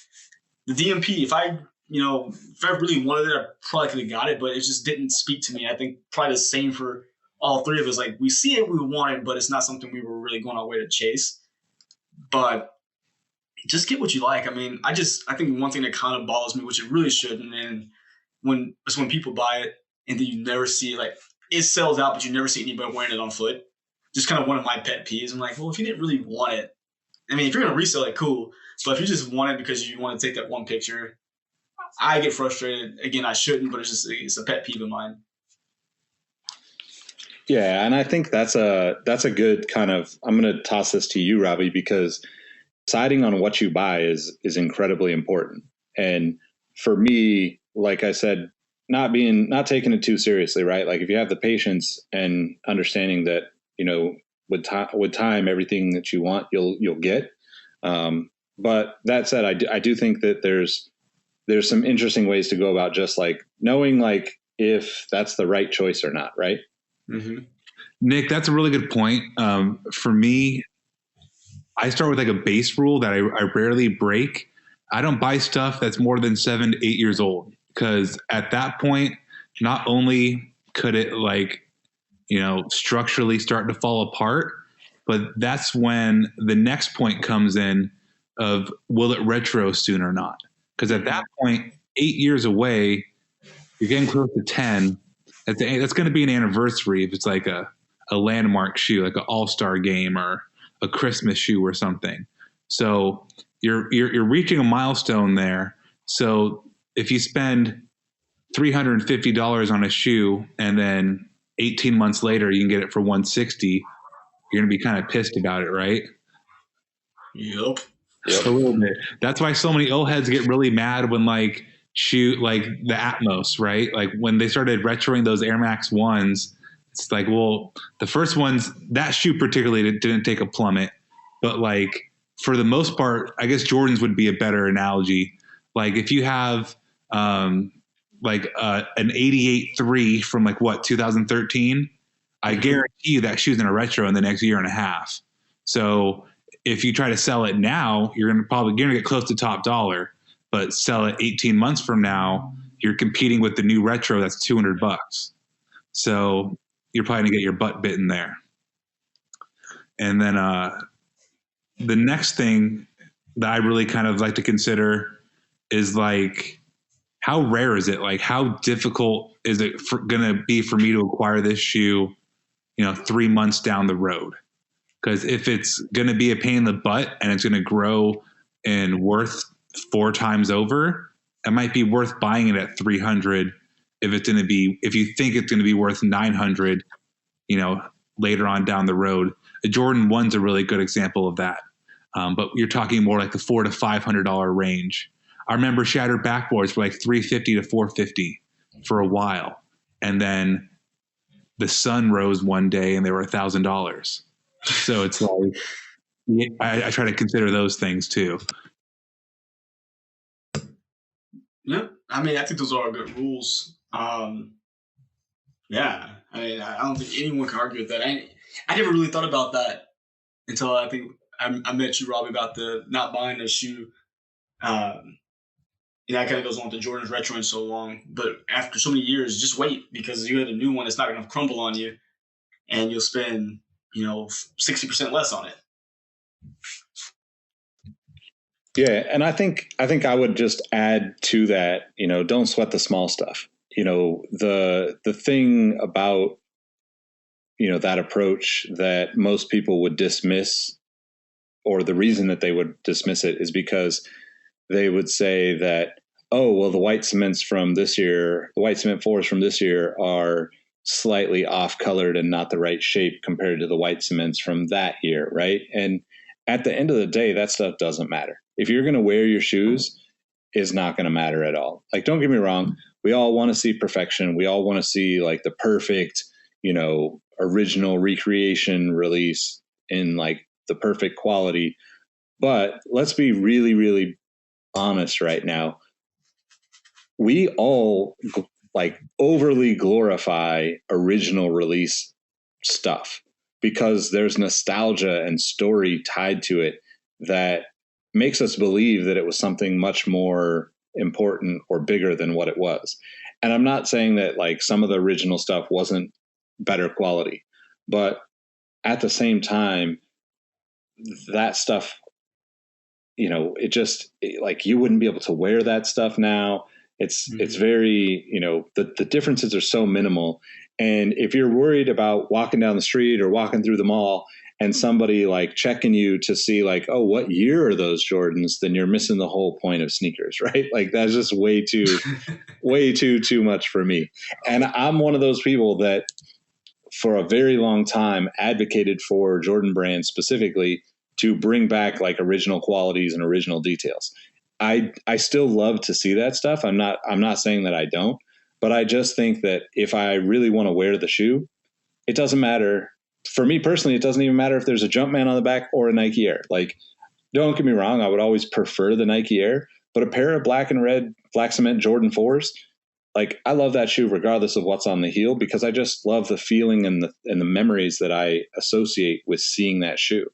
the DMP, if I really wanted it, I probably could have got it, but it just didn't speak to me. I think probably the same for all three of us. Like, we see it, we want it, but it's not something we were really going our way to chase. But just get what you like. I mean, I think one thing that kind of bothers me, which it really shouldn't, and when people buy it and then you never see it, like, it sells out, but you never see anybody wearing it on foot. Just kind of one of my pet peeves. I'm like, well, if you didn't really want it, I mean, if you're going to resell it, cool. But if you just want it because you want to take that one picture, I get frustrated. Again, I shouldn't, but it's a pet peeve of mine. Yeah, and I think that's a good kind of, I'm going to toss this to you, Robbie, because deciding on what you buy is incredibly important. And for me, like I said, not taking it too seriously, right? Like, if you have the patience and understanding that, you know, with time, everything that you want, you'll get. But that said, I do think that there's some interesting ways to go about just like knowing like if that's the right choice or not, right? Mm-hmm. Nick, that's a really good point. For me, I start with like a base rule that I rarely break. I don't buy stuff that's more than 7 to 8 years old, because at that point, not only could it like, you know, structurally start to fall apart, but that's when the next point comes in of, will it retro soon or not? Because at that point, 8 years away, you're getting close to 10. That's going to be an anniversary if it's like a landmark shoe, like an all-star game or a Christmas shoe or something. So you're reaching a milestone there. So if you spend $350 on a shoe and then 18 months later you can get it for $160, you're going to be kind of pissed about it, right? Yep. A little bit. That's why so many old heads get really mad when like the Atmos, right? Like when they started retroing those Air Max 1s, it's like, well, the first ones, that shoe particularly didn't take a plummet, but like for the most part, I guess Jordans would be a better analogy. Like if you have an 88.3 from like 2013, I guarantee you that shoe's in a retro in the next year and a half. So if you try to sell it now, you're going to get close to top dollar. but sell it 18 months from now, you're competing with the new retro that's $200. So you're probably gonna get your butt bitten there. And then the next thing that I really kind of like to consider is like, how rare is it? Like, how difficult is it going to be for me to acquire this shoe, 3 months down the road? Because if it's going to be a pain in the butt and it's going to grow in worth 4 times over, it might be worth buying it at 300. If you think it's going to be worth 900, later on down the road. A Jordan 1's a really good example of that. But you're talking more like the $400 to $500 range. I remember shattered backboards were like $350 to $450 for a while. And then the sun rose one day and they were $1,000. So it's like, I try to consider those things too. Yeah. I mean, I think those are good rules. Yeah. I mean, I don't think anyone can argue with that. I never really thought about that until I think I met you, Robbie, about the not buying a shoe. That kind of goes on to Jordan's retro in so long. But after so many years, just wait, because you had a new one that's not going to crumble on you, and you'll spend 60% less on it. Yeah, and I think I would just add to that, don't sweat the small stuff. The thing about that approach that most people would dismiss, or the reason that they would dismiss it, is because they would say that, oh, well, the white cements from this year, the white cement fours from this year are slightly off colored and not the right shape compared to the white cements from that year, right? And at the end of the day, that stuff doesn't matter. If you're going to wear your shoes, it's not going to matter at all. Like, don't get me wrong. We all want to see perfection. We all want to see like the perfect, original recreation release in like the perfect quality. But let's be really, really honest right now. We all like overly glorify original release stuff because there's nostalgia and story tied to it that makes us believe that it was something much more important or bigger than what it was. And I'm not saying that like some of the original stuff wasn't better quality, but at the same time, that stuff, like you wouldn't be able to wear that stuff now. It's very, the differences are so minimal. And if you're worried about walking down the street or walking through the mall and somebody like checking you to see like, oh, what year are those Jordans? Then you're missing the whole point of sneakers, right? Like that's just way too much for me. And I'm one of those people that for a very long time advocated for Jordan Brand specifically to bring back like original qualities and original details. I still love to see that stuff. I'm not saying that I don't, but I just think that if I really want to wear the shoe, it doesn't matter. For me personally, it doesn't even matter if there's a Jumpman on the back or a Nike Air. Like, don't get me wrong, I would always prefer the Nike Air, but a pair of black and red black cement Jordan 4s, like I love that shoe regardless of what's on the heel because I just love the feeling and the memories that I associate with seeing that shoe.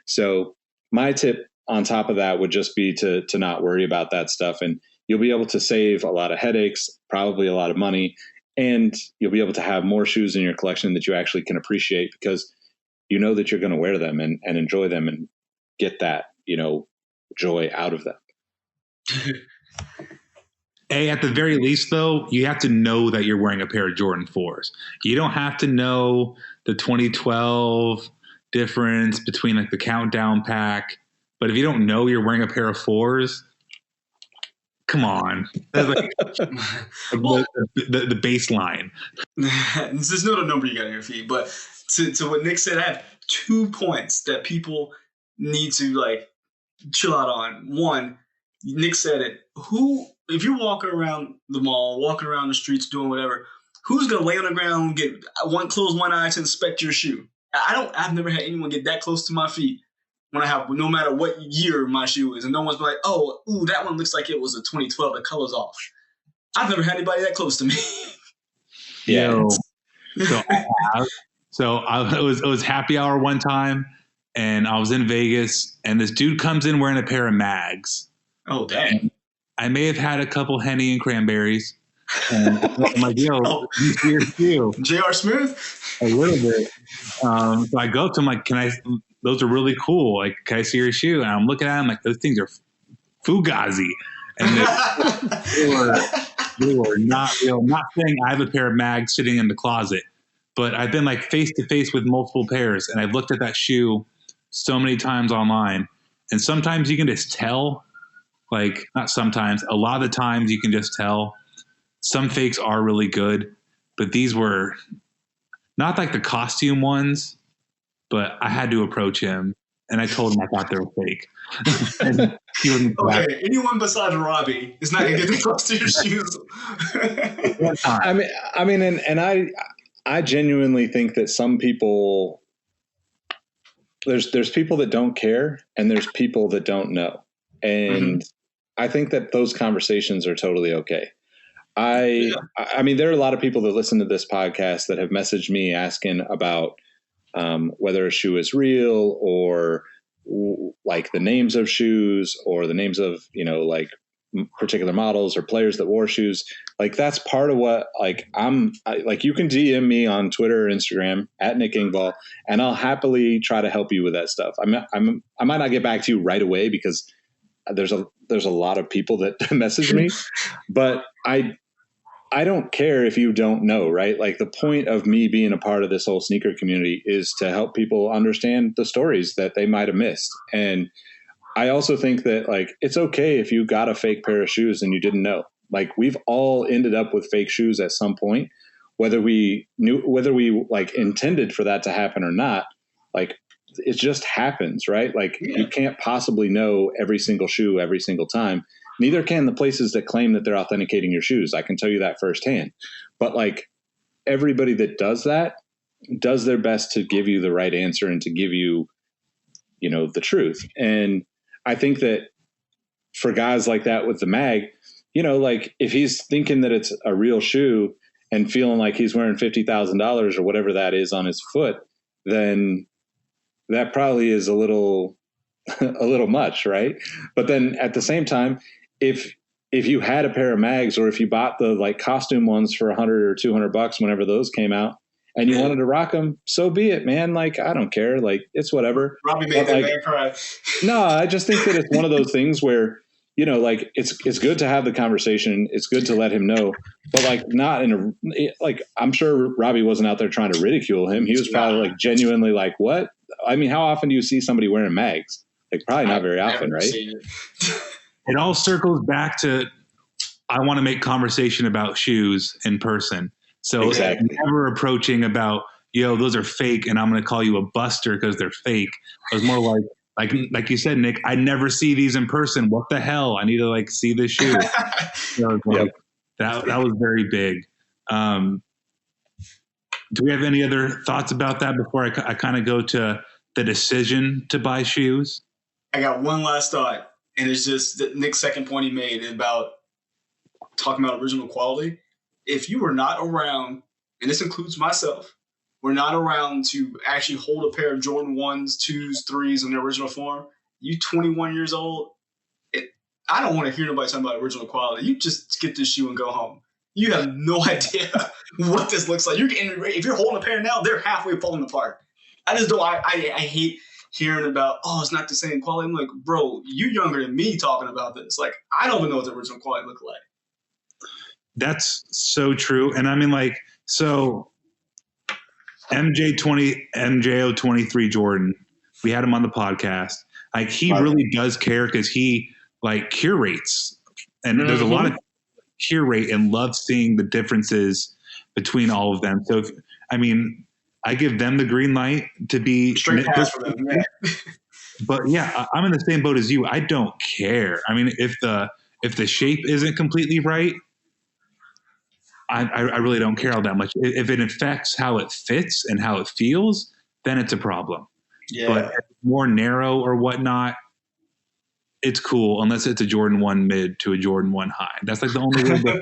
So my tip on top of that would just be to not worry about that stuff, and you'll be able to save a lot of headaches, probably a lot of money, and you'll be able to have more shoes in your collection that you actually can appreciate because you know that you're going to wear them and enjoy them and get that, joy out of them. At the very least, though, you have to know that you're wearing a pair of Jordan 4s. You don't have to know the 2012 difference between like the countdown pack. But if you don't know you're wearing a pair of 4s, come on. That's like the baseline. There's not a number you got on your feet. But to what Nick said, I have 2 points that people need to like chill out on. One, Nick said it. If you're walking around the mall, walking around the streets, doing whatever, who's gonna lay on the ground, close one eye to inspect your shoe? I've never had anyone get that close to my feet when I have, no matter what year my shoe is, and no one's like, oh, ooh, that one looks like it was a 2012. The color's off. I've never had anybody that close to me. Yeah. So it was happy hour one time, and I was in Vegas, and this dude comes in wearing a pair of mags. Oh, dang. I may have had a couple Henny and cranberries. And I'm like, yo, you see your shoe? J.R. Smith? A little bit. So I go up to him like, those are really cool. Like, can I see your shoe? And I'm looking at him like, those things are Fugazi. And they were not real. I'm not saying I have a pair of mags sitting in the closet, but I've been like face to face with multiple pairs. And I've looked at that shoe so many times online. And sometimes you can just tell, like, not sometimes, a lot of the times you can just tell. Some fakes are really good, but these were not like the costume ones, but I had to approach him, and I told him I thought they were fake. And he wasn't okay, anyone besides Robbie is not going to get the close to your shoes. I mean, and I genuinely think that some people, there's people that don't care, and there's people that don't know. And I think that those conversations are totally okay. I mean, there are a lot of people that listen to this podcast that have messaged me asking about whether a shoe is real, or like the names of shoes, or the names of, like particular models or players that wore shoes. Like, that's part of what, like, you can DM me on Twitter or Instagram at Nick Engvall, and I'll happily try to help you with that stuff. I might not get back to you right away because there's a lot of people that message me, but I don't care if you don't know, right? Like, the point of me being a part of this whole sneaker community is to help people understand the stories that they might have missed. And I also think that, like, it's okay if you got a fake pair of shoes and you didn't know. Like, we've all ended up with fake shoes at some point, whether we like intended for that to happen or not. Like, it just happens, right? Like, you can't possibly know every single shoe every single time. Neither can the places that claim that they're authenticating your shoes. I can tell you that firsthand. But, like, everybody that does that does their best to give you the right answer and to give you, the truth. And I think that for guys like that with the mag, like, if he's thinking that it's a real shoe and feeling like he's wearing $50,000 or whatever that is on his foot, then that probably is a little much, right? But then at the same time, if you had a pair of mags, or if you bought the, like, costume ones for $100 or $200 whenever those came out, and you wanted to rock them, so be it, man. Like, I don't care. Like, it's whatever. Robbie made that man cry. No, I just think that it's one of those things where, like, it's good to have the conversation. It's good to let him know, but, like, not in like, I'm sure Robbie wasn't out there trying to ridicule him. He was probably like genuinely like, what? I mean, how often do you see somebody wearing mags? Like, probably not very often, right? It all circles back to, I want to make conversation about shoes in person. So exactly. Never approaching about, those are fake, and I'm going to call you a buster because they're fake. It was more like you said, Nick, I never see these in person. What the hell? I need to, like, see this shoe. That was very big. Do we have any other thoughts about that before I kind of go to the decision to buy shoes? I got one last thought, and it's just that Nick's second point he made about talking about original quality. If you were not around, and this includes myself, we're not around to actually hold a pair of Jordan 1s, 2s, 3s in their original form, you 21 years old, I don't want to hear nobody talking about original quality. You just get this shoe and go home. You have no idea what this looks like. If you're holding a pair now, they're halfway falling apart. I just don't. I hate hearing about, it's not the same quality. I'm like, bro, you're younger than me talking about this. Like, I don't even know what the original quality looked like. That's so true. And I mean, like, so MJO23 Jordan, we had him on the podcast. Like, he really does care because he, like, curates. And there's a lot of curate and love seeing the differences between all of them. So, I give them the green light to be straight pass for them. Yeah. But yeah, I'm in the same boat as you. I don't care. I mean, if the shape isn't completely right, I really don't care all that much. If it affects how it fits and how it feels, then it's a problem. Yeah. But if it's more narrow or whatnot, it's cool unless it's a Jordan 1 mid to a Jordan 1 high. That's like the only way.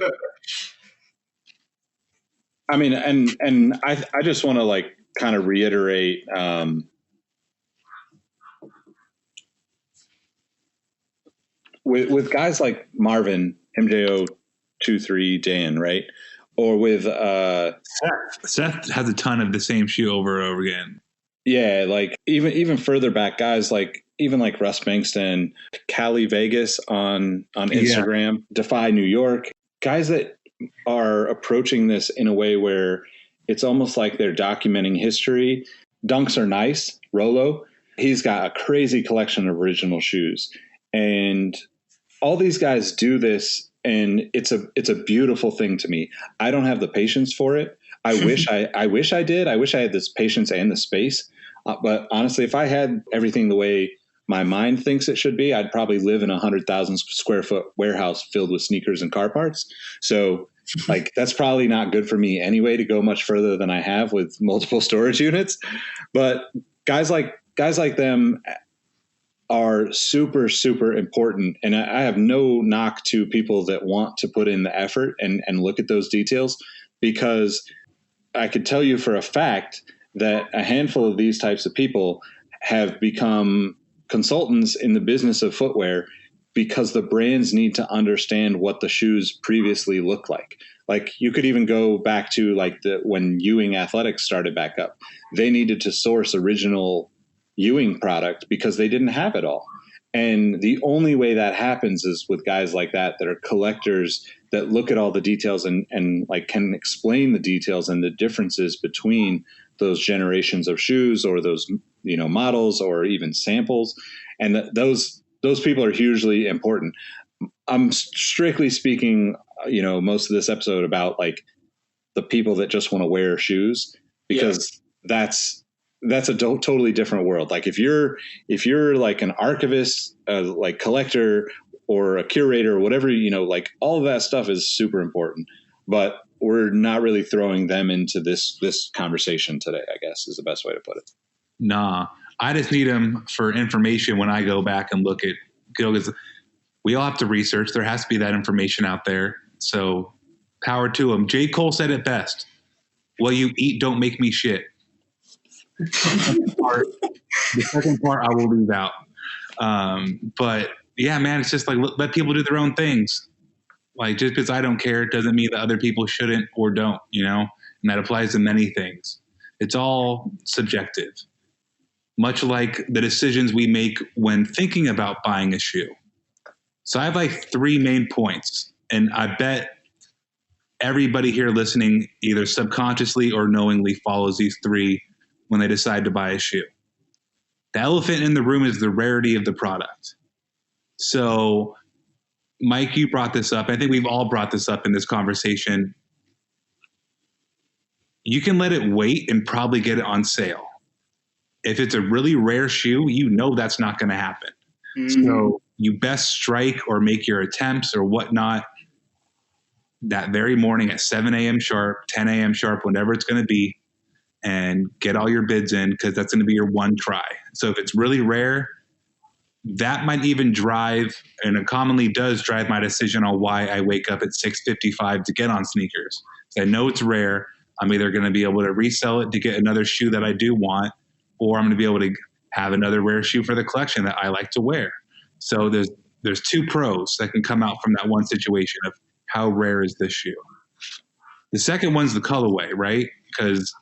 I mean, and I just want to, like, kind of reiterate, with guys like Marvin, MJO23 right? Or with Seth has a ton of the same shoe over and over again. Yeah, like even further back, guys like even like Russ Bankston, Cali Vegas on Instagram, Defy New York, guys that are approaching this in a way where it's almost like they're documenting history. Dunks are nice. Rolo, he's got a crazy collection of original shoes, and all these guys do this, and it's a beautiful thing to me. I don't have the patience for it. I wish I did. I wish I had this patience and the space. But honestly, if I had everything the way my mind thinks it should be, I'd probably live in a 100,000 square foot warehouse filled with sneakers and car parts. So like, that's probably not good for me anyway, to go much further than I have with multiple storage units. But guys like them are super, super important. And I have no knock to people that want to put in the effort and look at those details, because I could tell you for a fact that a handful of these types of people have become consultants in the business of footwear because the brands need to understand what the shoes previously looked like. Like, you could even go back to like when Ewing Athletics started back up, they needed to source original Ewing product because they didn't have it all. And the only way that happens is with guys like that are collectors that look at all the details and like can explain the details and the differences between those generations of shoes or those, models or even samples. And those people are hugely important. I'm strictly speaking, most of this episode about like the people that just want to wear shoes, because that's a totally different world. Like if you're like an archivist, like collector or a curator or whatever, like all of that stuff is super important, but we're not really throwing them into this conversation today, I guess is the best way to put it. Nah, I just need them for information when I go back and look at, because we all have to research. There has to be that information out there. So power to them. J. Cole said it best. What you eat don't make me shit. The second part I will leave out. But yeah, man, it's just like, let people do their own things. Like, just because I don't care doesn't mean that other people shouldn't or don't, and that applies to many things. It's all subjective, much like the decisions we make when thinking about buying a shoe. So I have like 3 main points, and I bet everybody here listening either subconsciously or knowingly follows these 3 when they decide to buy a shoe. The elephant in the room is the rarity of the product. So Mike, you brought this up. I think we've all brought this up in this conversation. You can let it wait and probably get it on sale. If it's a really rare shoe, that's not going to happen. So you best strike or make your attempts or whatnot that very morning at 7 a.m. sharp, 10 a.m. sharp, whenever it's going to be, and get all your bids in, because that's going to be your one try. So if it's really rare, that might even drive, and it commonly does drive, my decision on why I wake up at 6:55 to get on sneakers. So I know it's rare. I'm either going to be able to resell it to get another shoe that I do want, or I'm going to be able to have another rare shoe for the collection that I like to wear. So there's 2 pros that can come out from that one situation of how rare is this shoe. The second one's the colorway, right? Because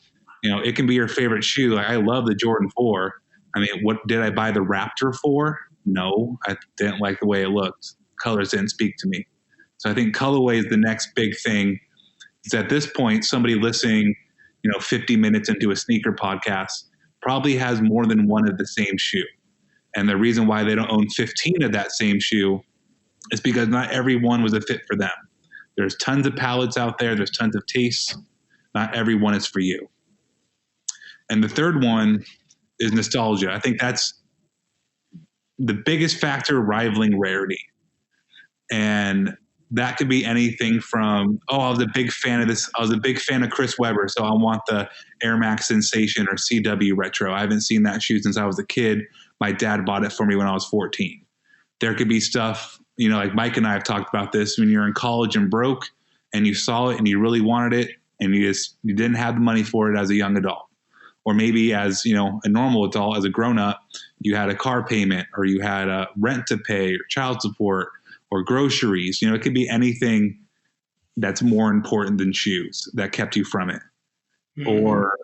it can be your favorite shoe. Like, I love the Jordan 4. I mean, what did I buy the Raptor for? No, I didn't like the way it looked. Colors didn't speak to me. So I think colorway is the next big thing. Is at this point, somebody listening, 50 minutes into a sneaker podcast probably has more than one of the same shoe. And the reason why they don't own 15 of that same shoe is because not every one was a fit for them. There's tons of palettes out there. There's tons of tastes. Not every one is for you. And the third one is nostalgia. I think that's the biggest factor rivaling rarity. And that could be anything from, I was a big fan of this. I was a big fan of Chris Webber, so I want the Air Max Sensation or CW Retro. I haven't seen that shoe since I was a kid. My dad bought it for me when I was 14. There could be stuff, like Mike and I have talked about this, when you're in college and broke and you saw it and you really wanted it and you didn't have the money for it as a young adult. Or maybe as, a normal adult, as a grown-up, you had a car payment, or you had a rent to pay, or child support, or groceries. It could be anything that's more important than shoes that kept you from it. Mm-hmm. Or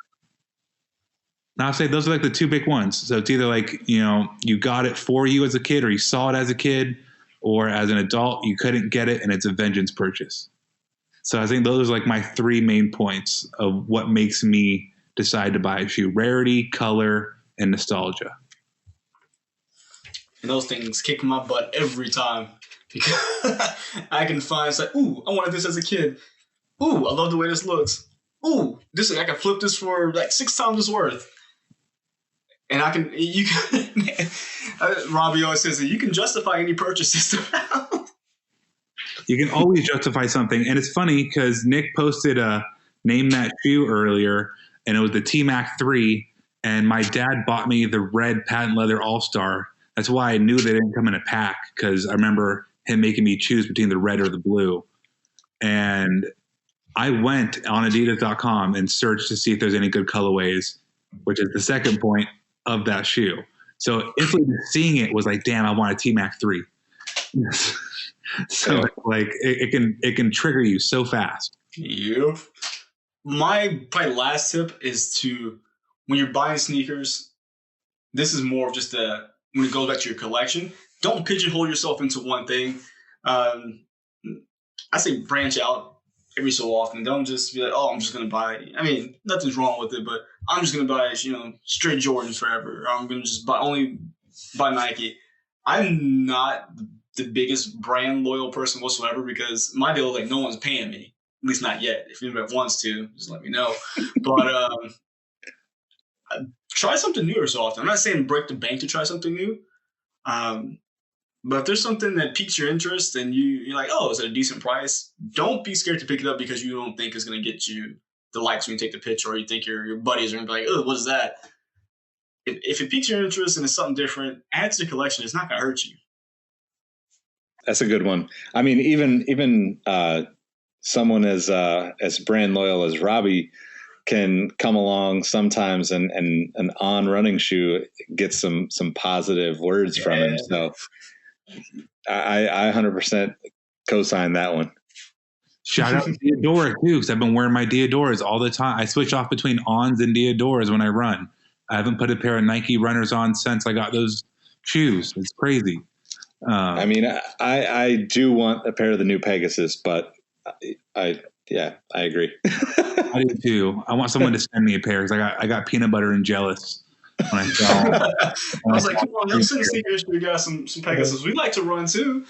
I'll say those are like the two big ones. So it's either like, you got it for you as a kid, or you saw it as a kid, or as an adult, you couldn't get it and it's a vengeance purchase. So I think those are like my three main points of what makes me decide to buy a shoe: rarity, color, and nostalgia. And those things kick my butt every time, because I can find, it's like, ooh, I wanted this as a kid. Ooh, I love the way this looks. Ooh, I can flip this for like 6 times its worth. And Robbie always says that you can justify any purchase. You can always justify something. And it's funny because Nick posted a Name That Shoe earlier, and it was the T-Mac 3, and my dad bought me the red patent leather All-Star. That's why I knew they didn't come in a pack, because I remember him making me choose between the red or the blue. And I went on Adidas.com and searched to see if there's any good colorways, which is the second point of that shoe. So instantly seeing it was like, damn, I want a T-Mac 3. So like it can trigger you so fast. Yep. My probably last tip is when you're buying sneakers, this is more of just when it goes back to your collection, don't pigeonhole yourself into one thing. I say branch out every so often. Don't just be like, oh, I'm just going to buy, nothing's wrong with it, but I'm just going to buy, straight Jordans forever. Or I'm going to just only buy Nike. I'm not the biggest brand loyal person whatsoever, because my deal is like, no one's paying me. At least not yet. If anybody wants to, just let me know. But try something new or so often. I'm not saying break the bank to try something new. But if there's something that piques your interest and you're like, oh, it's at a decent price, don't be scared to pick it up because you don't think it's going to get you the likes when you take the picture, or you think your buddies are going to be like, oh, what is that? If it piques your interest and it's something different, add to the collection. It's not going to hurt you. That's a good one. Even someone as brand loyal as Robbie can come along sometimes and an on running shoe gets some positive words from him. So I 100% co-sign that one. Shout out to Diodora too, because I've been wearing my Diodoras all the time. I switch off between Ons and Diodoras when I run. I haven't put a pair of Nike runners on since I got those shoes. It's crazy. I do want a pair of the new Pegasus, but I agree. I do too. I want someone to send me a pair, because I got peanut butter and jealous when I saw. I was like, come on, y'all send sneakers. We got some Pegasus. We like to run too.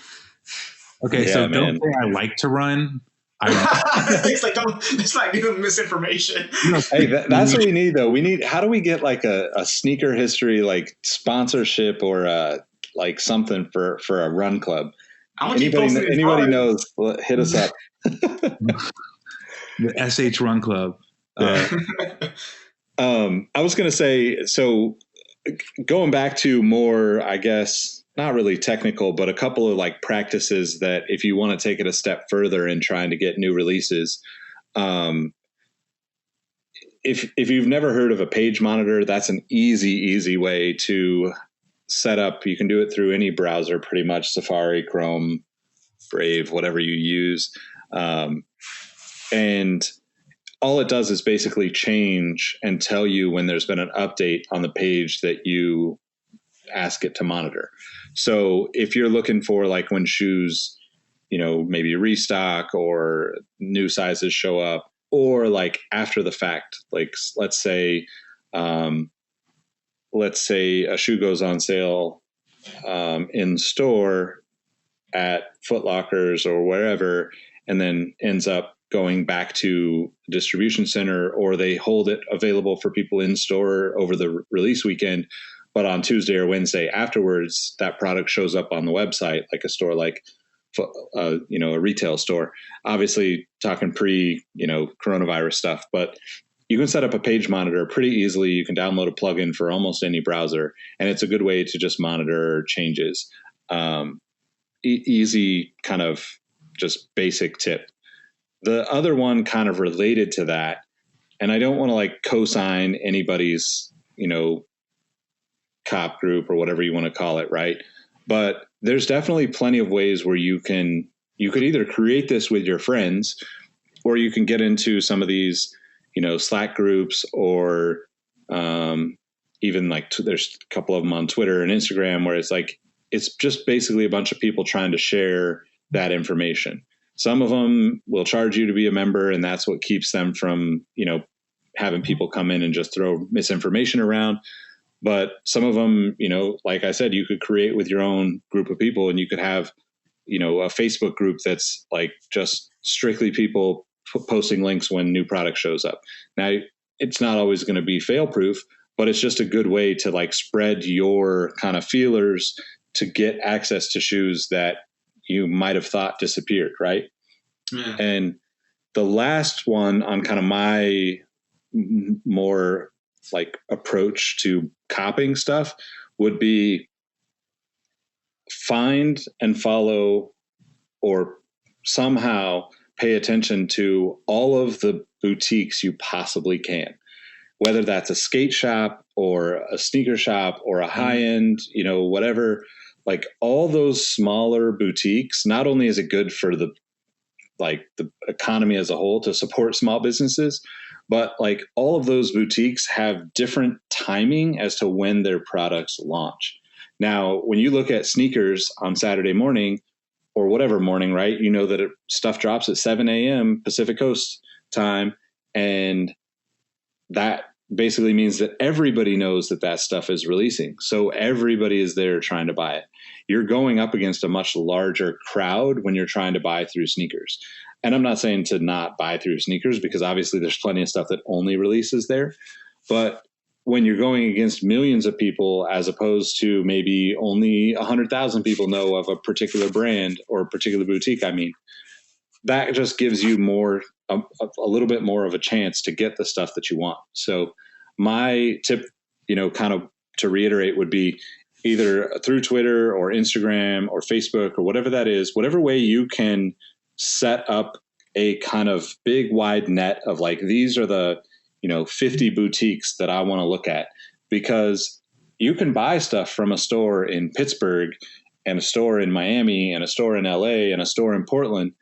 Okay, so don't say I like to run. It's like, let's not give them misinformation. Hey, that's what we need though. How do we get like a sneaker history like sponsorship or like something for a run club? Anybody knows, hit us up. The SH Run Club. I was going to say, so going back to more, I guess, not really technical, but a couple of like practices that if you want to take it a step further in trying to get new releases, if you've never heard of a page monitor, that's an easy way to set up. You can do it through any browser, pretty much, Safari, Chrome, Brave, whatever you use. And all it does is basically change and tell you when there's been an update on the page that you ask it to monitor. So if you're looking for like when shoes, maybe restock or new sizes show up, or like after the fact, like let's say a shoe goes on sale in store at Foot Lockers or wherever, and then ends up going back to the distribution center, or they hold it available for people in store over the release weekend. But on Tuesday or Wednesday afterwards, that product shows up on the website, like a store, like, a retail store, obviously talking coronavirus stuff, but you can set up a page monitor pretty easily. You can download a plugin for almost any browser, and it's a good way to just monitor changes. Easy kind of just basic tip. The other one kind of related to that and I don't want to like co-sign anybody's, cop group or whatever you want to call it. Right. But there's definitely plenty of ways where you could either create this with your friends, or you can get into some of these, Slack groups, or even like there's a couple of them on Twitter and Instagram where it's just basically a bunch of people trying to share that information. Some of them will charge you to be a member, and that's what keeps them from, having people come in and just throw misinformation around. But some of them, like I said, you could create with your own group of people, and you could have, a Facebook group that's like just strictly people posting links when new product shows up. Now, it's not always going to be fail proof, but it's just a good way to like spread your kind of feelers to get access to shoes that you might have thought disappeared. Right. Yeah. And the last one on kind of my more like approach to copying stuff would be find and follow, or somehow pay attention to all of the boutiques you possibly can, whether that's a skate shop or a sneaker shop or a high end, whatever, like all those smaller boutiques. Not only is it good for the economy as a whole to support small businesses, but like all of those boutiques have different timing as to when their products launch. Now, when you look at sneakers on Saturday morning or whatever morning, right, that stuff drops at 7 a.m. Pacific Coast time. And that basically means that everybody knows that stuff is releasing. So everybody is there trying to buy it. You're going up against a much larger crowd when you're trying to buy through sneakers. And I'm not saying to not buy through sneakers, because obviously there's plenty of stuff that only releases there. But when you're going against millions of people, as opposed to maybe only 100,000 people know of a particular brand or a particular boutique, that just gives you a little bit more of a chance to get the stuff that you want. So my tip, kind of to reiterate, would be either through Twitter or Instagram or Facebook or whatever that is, whatever way you can set up a kind of big wide net of like, these are the 50 boutiques that I want to look at, because you can buy stuff from a store in Pittsburgh and a store in Miami and a store in LA and a store in Portland,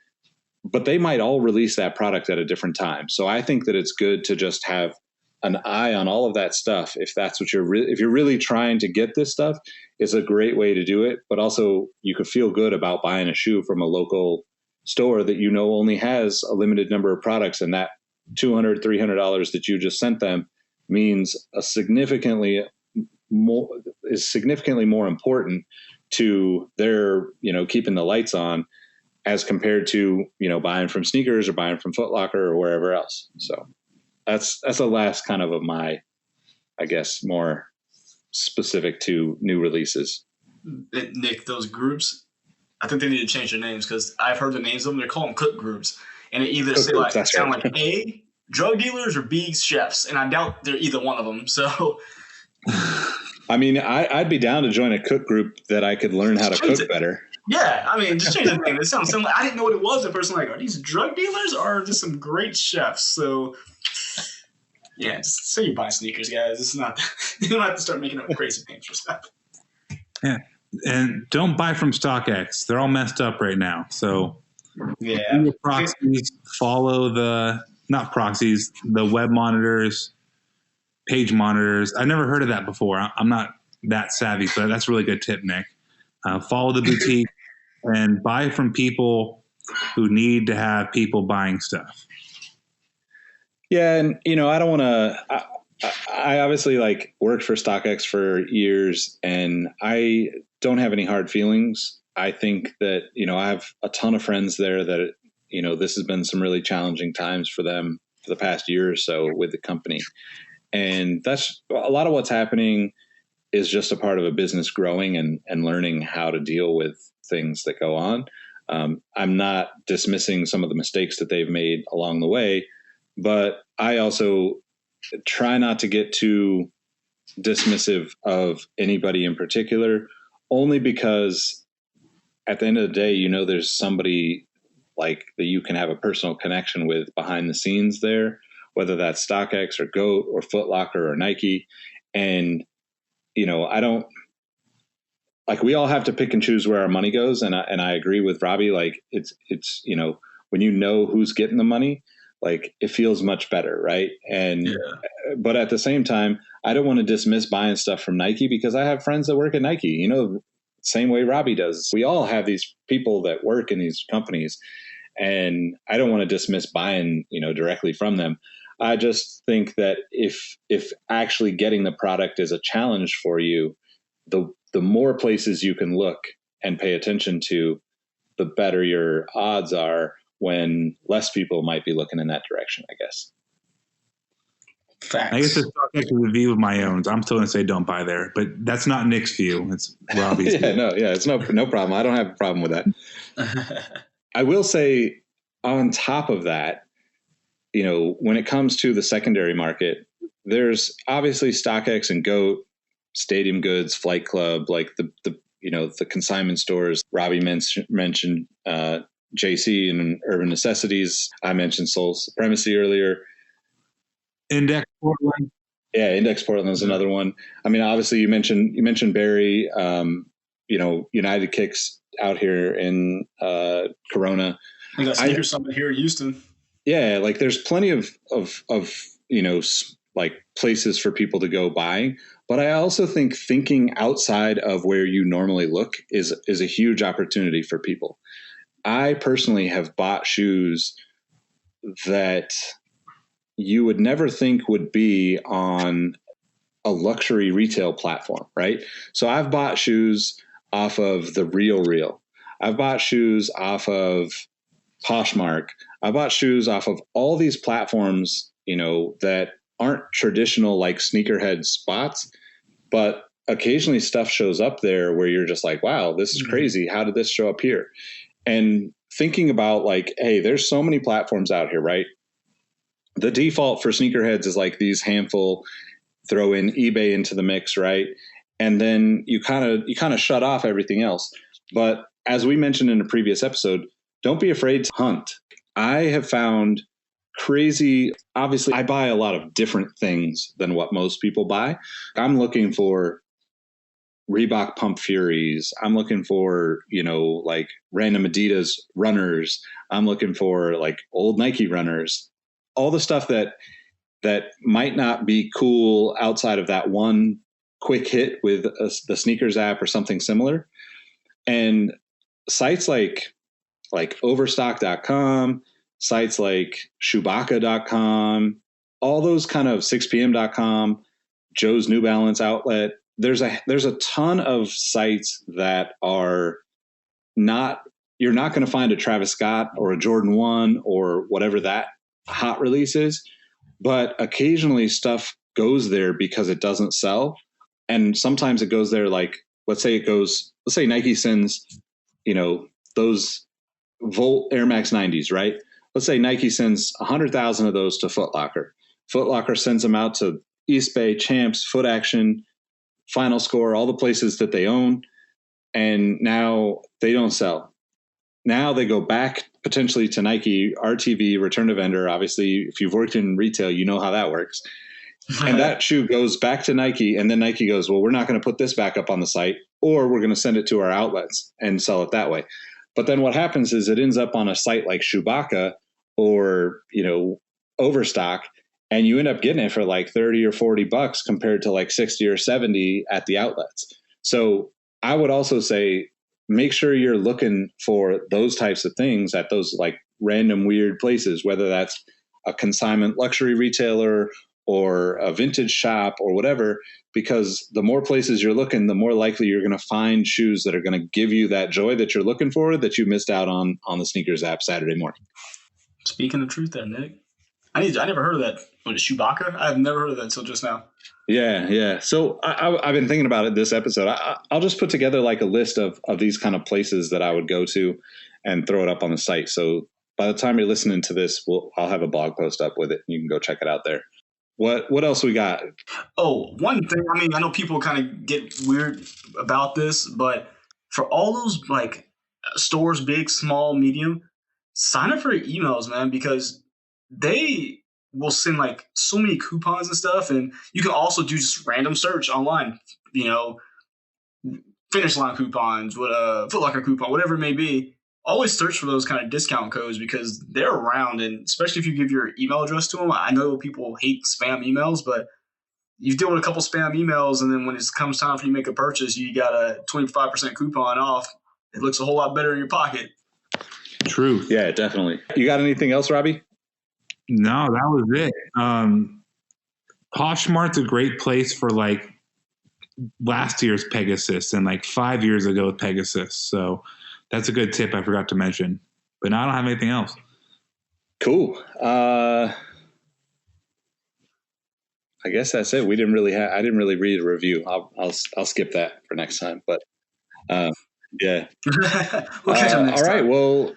but they might all release that product at a different time. So I think that it's good to just have an eye on all of that stuff. If that's what if you're really trying to get this stuff, it's a great way to do it. But also you could feel good about buying a shoe from a local store that only has a limited number of products, and that $200, $300 that you just sent them means significantly more important to their, keeping the lights on, as compared to, buying from Sneakers or buying from Foot Locker or wherever else. So that's the last kind of my, I guess, more specific to new releases. Nick, those groups, I think they need to change their names, because I've heard the names of them. They're calling cook groups, and it either sound like A, drug dealers, or B, chefs, and I doubt they're either one of them. So, I'd be down to join a cook group that I could learn how to cook better. Yeah, just change the name. It sounds similar. I didn't know what it was at first. I'm like, are these drug dealers or are just some great chefs? So, yeah, just say you buy sneakers, guys. It's not. You don't have to start making up crazy names for stuff. Yeah. And don't buy from StockX. They're all messed up right now. So yeah, proxies, follow the web monitors, page monitors. I've never heard of that before. I'm not that savvy, so that's a really good tip, Nick. Follow the boutique and buy from people who need to have people buying stuff. Yeah, and I don't want to. I obviously worked for StockX for years, and I don't have any hard feelings. I think that, I have a ton of friends there that, this has been some really challenging times for them for the past year or so with the company. And that's a lot of what's happening is just a part of a business growing and learning how to deal with things that go on. I'm not dismissing some of the mistakes that they've made along the way, but I also try not to get too dismissive of anybody in particular, only because at the end of the day, there's somebody that you can have a personal connection with behind the scenes there, whether that's StockX or GOAT or Foot Locker or Nike. And, I don't like, we all have to pick and choose where our money goes. And I agree with Robbie. Like it's, when who's getting the money, like it feels much better. Right. And, but at the same time, I don't want to dismiss buying stuff from Nike because I have friends that work at Nike, same way Robbie does. We all have these people that work in these companies, and I don't want to dismiss buying, directly from them. I just think that if actually getting the product is a challenge for you, the more places you can look and pay attention to, the better your odds are when less people might be looking in that direction, I guess. Facts. I guess the StockX is a view of my own. I'm still going to say don't buy there, but that's not Nick's view. It's Robbie's view. It's no problem. I don't have a problem with that. I will say on top of that, when it comes to the secondary market, there's obviously StockX and GOAT, Stadium Goods, Flight Club, like the consignment stores. Robbie mentioned JC and Urban Necessities. I mentioned Soul Supremacy earlier. Index Portland. Yeah, Index Portland is another one. I mean, obviously you mentioned Barry, United Kicks out here in Corona. We got Sneaker Summit here in Houston. Yeah, like there's plenty of like places for people to go buying. But I also think thinking outside of where you normally look is a huge opportunity for people. I personally have bought shoes that you would never think would be on a luxury retail platform, right? So I've bought shoes off of the Real. I've bought shoes off of Poshmark. I bought shoes off of all these platforms, that aren't traditional like sneakerhead spots, but occasionally stuff shows up there where you're just like, wow, this is crazy. How did this show up here? And thinking about like, hey, there's so many platforms out here, right? The default for sneakerheads is like these handful, throw in eBay into the mix, right? And then you kind of shut off everything else. But as we mentioned in a previous episode, don't be afraid to hunt. I have found crazy, obviously I buy a lot of different things than what most people buy. I'm looking for Reebok Pump Furies. I'm looking for, like random Adidas runners. I'm looking for like old Nike runners. All the stuff that might not be cool outside of that one quick hit with the sneakers app or something similar. And sites like overstock.com, sites like Chewbacca.com, all those kind of 6pm.com, Joe's New Balance outlet. There's a ton of sites that are not, you're not going to find a Travis Scott or a Jordan 1 or whatever that hot releases, but occasionally stuff goes there because it doesn't sell. And sometimes it goes there, like, let's say Nike sends, those Volt Air Max 90s, right? Let's say Nike sends 100,000 of those to Foot Locker. Foot Locker sends them out to East Bay, Champs, Foot Action, Final Score, all the places that they own. And now they don't sell. Now they go back potentially to Nike, RTV, return to vendor. Obviously, if you've worked in retail, you know how that works. And that shoe goes back to Nike, and then Nike goes, well, we're not going to put this back up on the site, or we're going to send it to our outlets and sell it that way. But then what happens is it ends up on a site like Chewbacca or, Overstock, and you end up getting it for like 30 or 40 bucks compared to like 60 or 70 at the outlets. So I would also say, make sure you're looking for those types of things at those like random weird places, whether that's a consignment luxury retailer or a vintage shop or whatever, because the more places you're looking, the more likely you're going to find shoes that are going to give you that joy that you're looking for that you missed out on the sneakers app Saturday morning. Speaking the truth there, Nick. I never heard of that. What is Chewbacca? I've never heard of that until just now. Yeah. So I've been thinking about it this episode. I'll just put together like a list of these kind of places that I would go to and throw it up on the site. So by the time you're listening to this, I'll have a blog post up with it. You can go check it out there. What else we got? Oh, one thing. I mean, I know people kind of get weird about this, but for all those like stores, big, small, medium, sign up for emails, man, because they we'll send like so many coupons and stuff. And you can also do just random search online, Finish Line coupons, Foot Locker coupon, whatever it may be. Always search for those kind of discount codes because they're around. And especially if you give your email address to them, I know people hate spam emails, but you deal with a couple spam emails, and then when it comes time for you to make a purchase, you got a 25% coupon off. It looks a whole lot better in your pocket. True. Yeah, definitely. You got anything else, Robbie? No, that was it. Poshmart's a great place for like last year's Pegasus and like 5 years ago Pegasus. So that's a good tip I forgot to mention. But now I don't have anything else. Cool. I guess that's it. I didn't really read a review. I'll skip that for next time. But yeah. We'll catch up next all right. time. Well,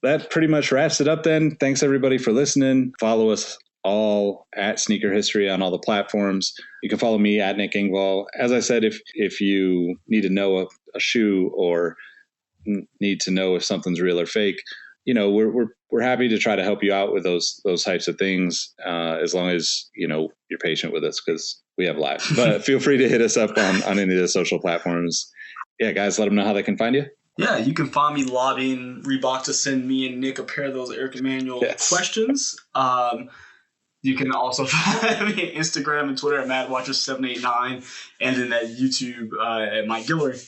that pretty much wraps it up then. Thanks everybody for listening. Follow us all at Sneaker History on all the platforms. You can follow me at Nick Engvall. As I said, if you need to know a shoe or need to know if something's real or fake, we're happy to try to help you out with those types of things, as long as you're patient with us because we have lives. But feel free to hit us up on any of the social platforms. Yeah, guys, let them know how they can find you. Yeah, you can find me lobbying Reebok to send me and Nick a pair of those Eric Emanuel questions. You can also find me on Instagram and Twitter at MadWatcher789, and then at YouTube at Mike Guillory.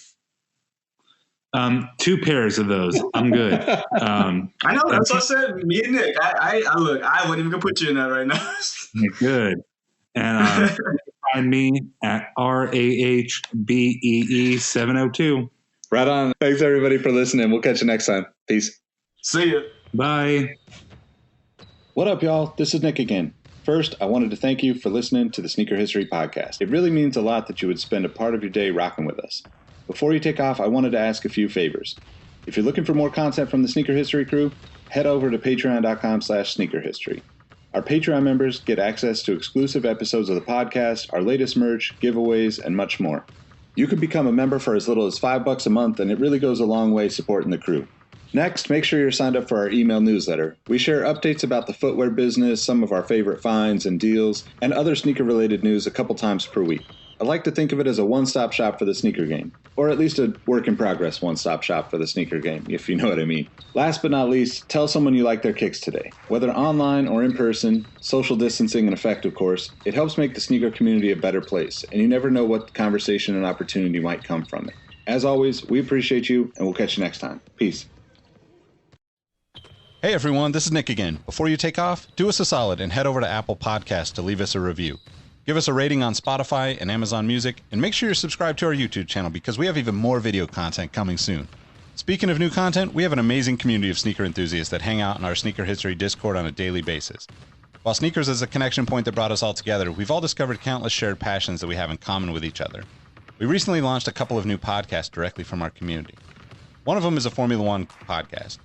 2 pairs of those. I'm good. I know. That's what I said. Me and Nick. I look. I wouldn't even gonna put you in that right now. Good. And find me at RAHBEE702. Right on. Thanks everybody for listening. We'll catch you next time. Peace. See ya. Bye. What up, y'all? This is Nick again. First, I wanted to thank you for listening to the Sneaker History Podcast. It really means a lot that you would spend a part of your day rocking with us. Before you take off, I wanted to ask a few favors. If you're looking for more content from the Sneaker History crew, head over to patreon.com/sneakerhistory. Our Patreon members get access to exclusive episodes of the podcast, our latest merch, giveaways, and much more. You can become a member for as little as $5 a month, and it really goes a long way supporting the crew. Next, make sure you're signed up for our email newsletter. We share updates about the footwear business, some of our favorite finds and deals, and other sneaker-related news a couple times per week. I like to think of it as a one-stop shop for the sneaker game, or at least a work-in-progress one-stop shop for the sneaker game, if you know what I mean. Last but not least, tell someone you like their kicks today. Whether online or in person, social distancing in effect, of course, it helps make the sneaker community a better place, and you never know what conversation and opportunity might come from it. As always, we appreciate you, and we'll catch you next time. Peace. Hey everyone, this is Nick again. Before you take off, do us a solid and head over to Apple Podcasts to leave us a review. Give us a rating on Spotify and Amazon Music, and make sure you're subscribed to our YouTube channel because we have even more video content coming soon. Speaking of new content, we have an amazing community of sneaker enthusiasts that hang out in our Sneaker History Discord on a daily basis. While sneakers is a connection point that brought us all together, we've all discovered countless shared passions that we have in common with each other. We recently launched a couple of new podcasts directly from our community. One of them is a Formula One podcast.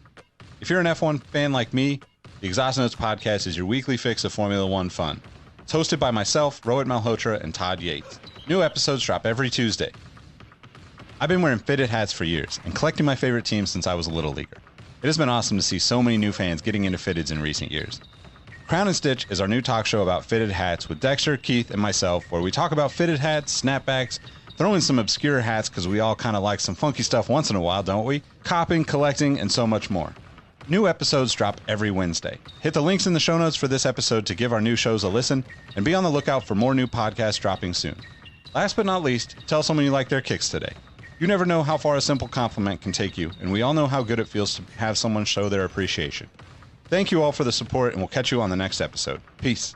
If you're an F1 fan like me, the Exhaust Notes podcast is your weekly fix of Formula One fun. It's hosted by myself, Rohit Malhotra, and Todd Yates. New episodes drop every Tuesday. I've been wearing fitted hats for years and collecting my favorite teams since I was a little leaguer. It has been awesome to see so many new fans getting into fitteds in recent years. Crown and Stitch is our new talk show about fitted hats with Dexter, Keith, and myself, where we talk about fitted hats, snapbacks, throw in some obscure hats because we all kind of like some funky stuff once in a while, don't we? Copping, collecting, and so much more. New episodes drop every Wednesday. Hit the links in the show notes for this episode to give our new shows a listen, and be on the lookout for more new podcasts dropping soon. Last but not least, tell someone you like their kicks today. You never know how far a simple compliment can take you, and we all know how good it feels to have someone show their appreciation. Thank you all for the support, and we'll catch you on the next episode. Peace.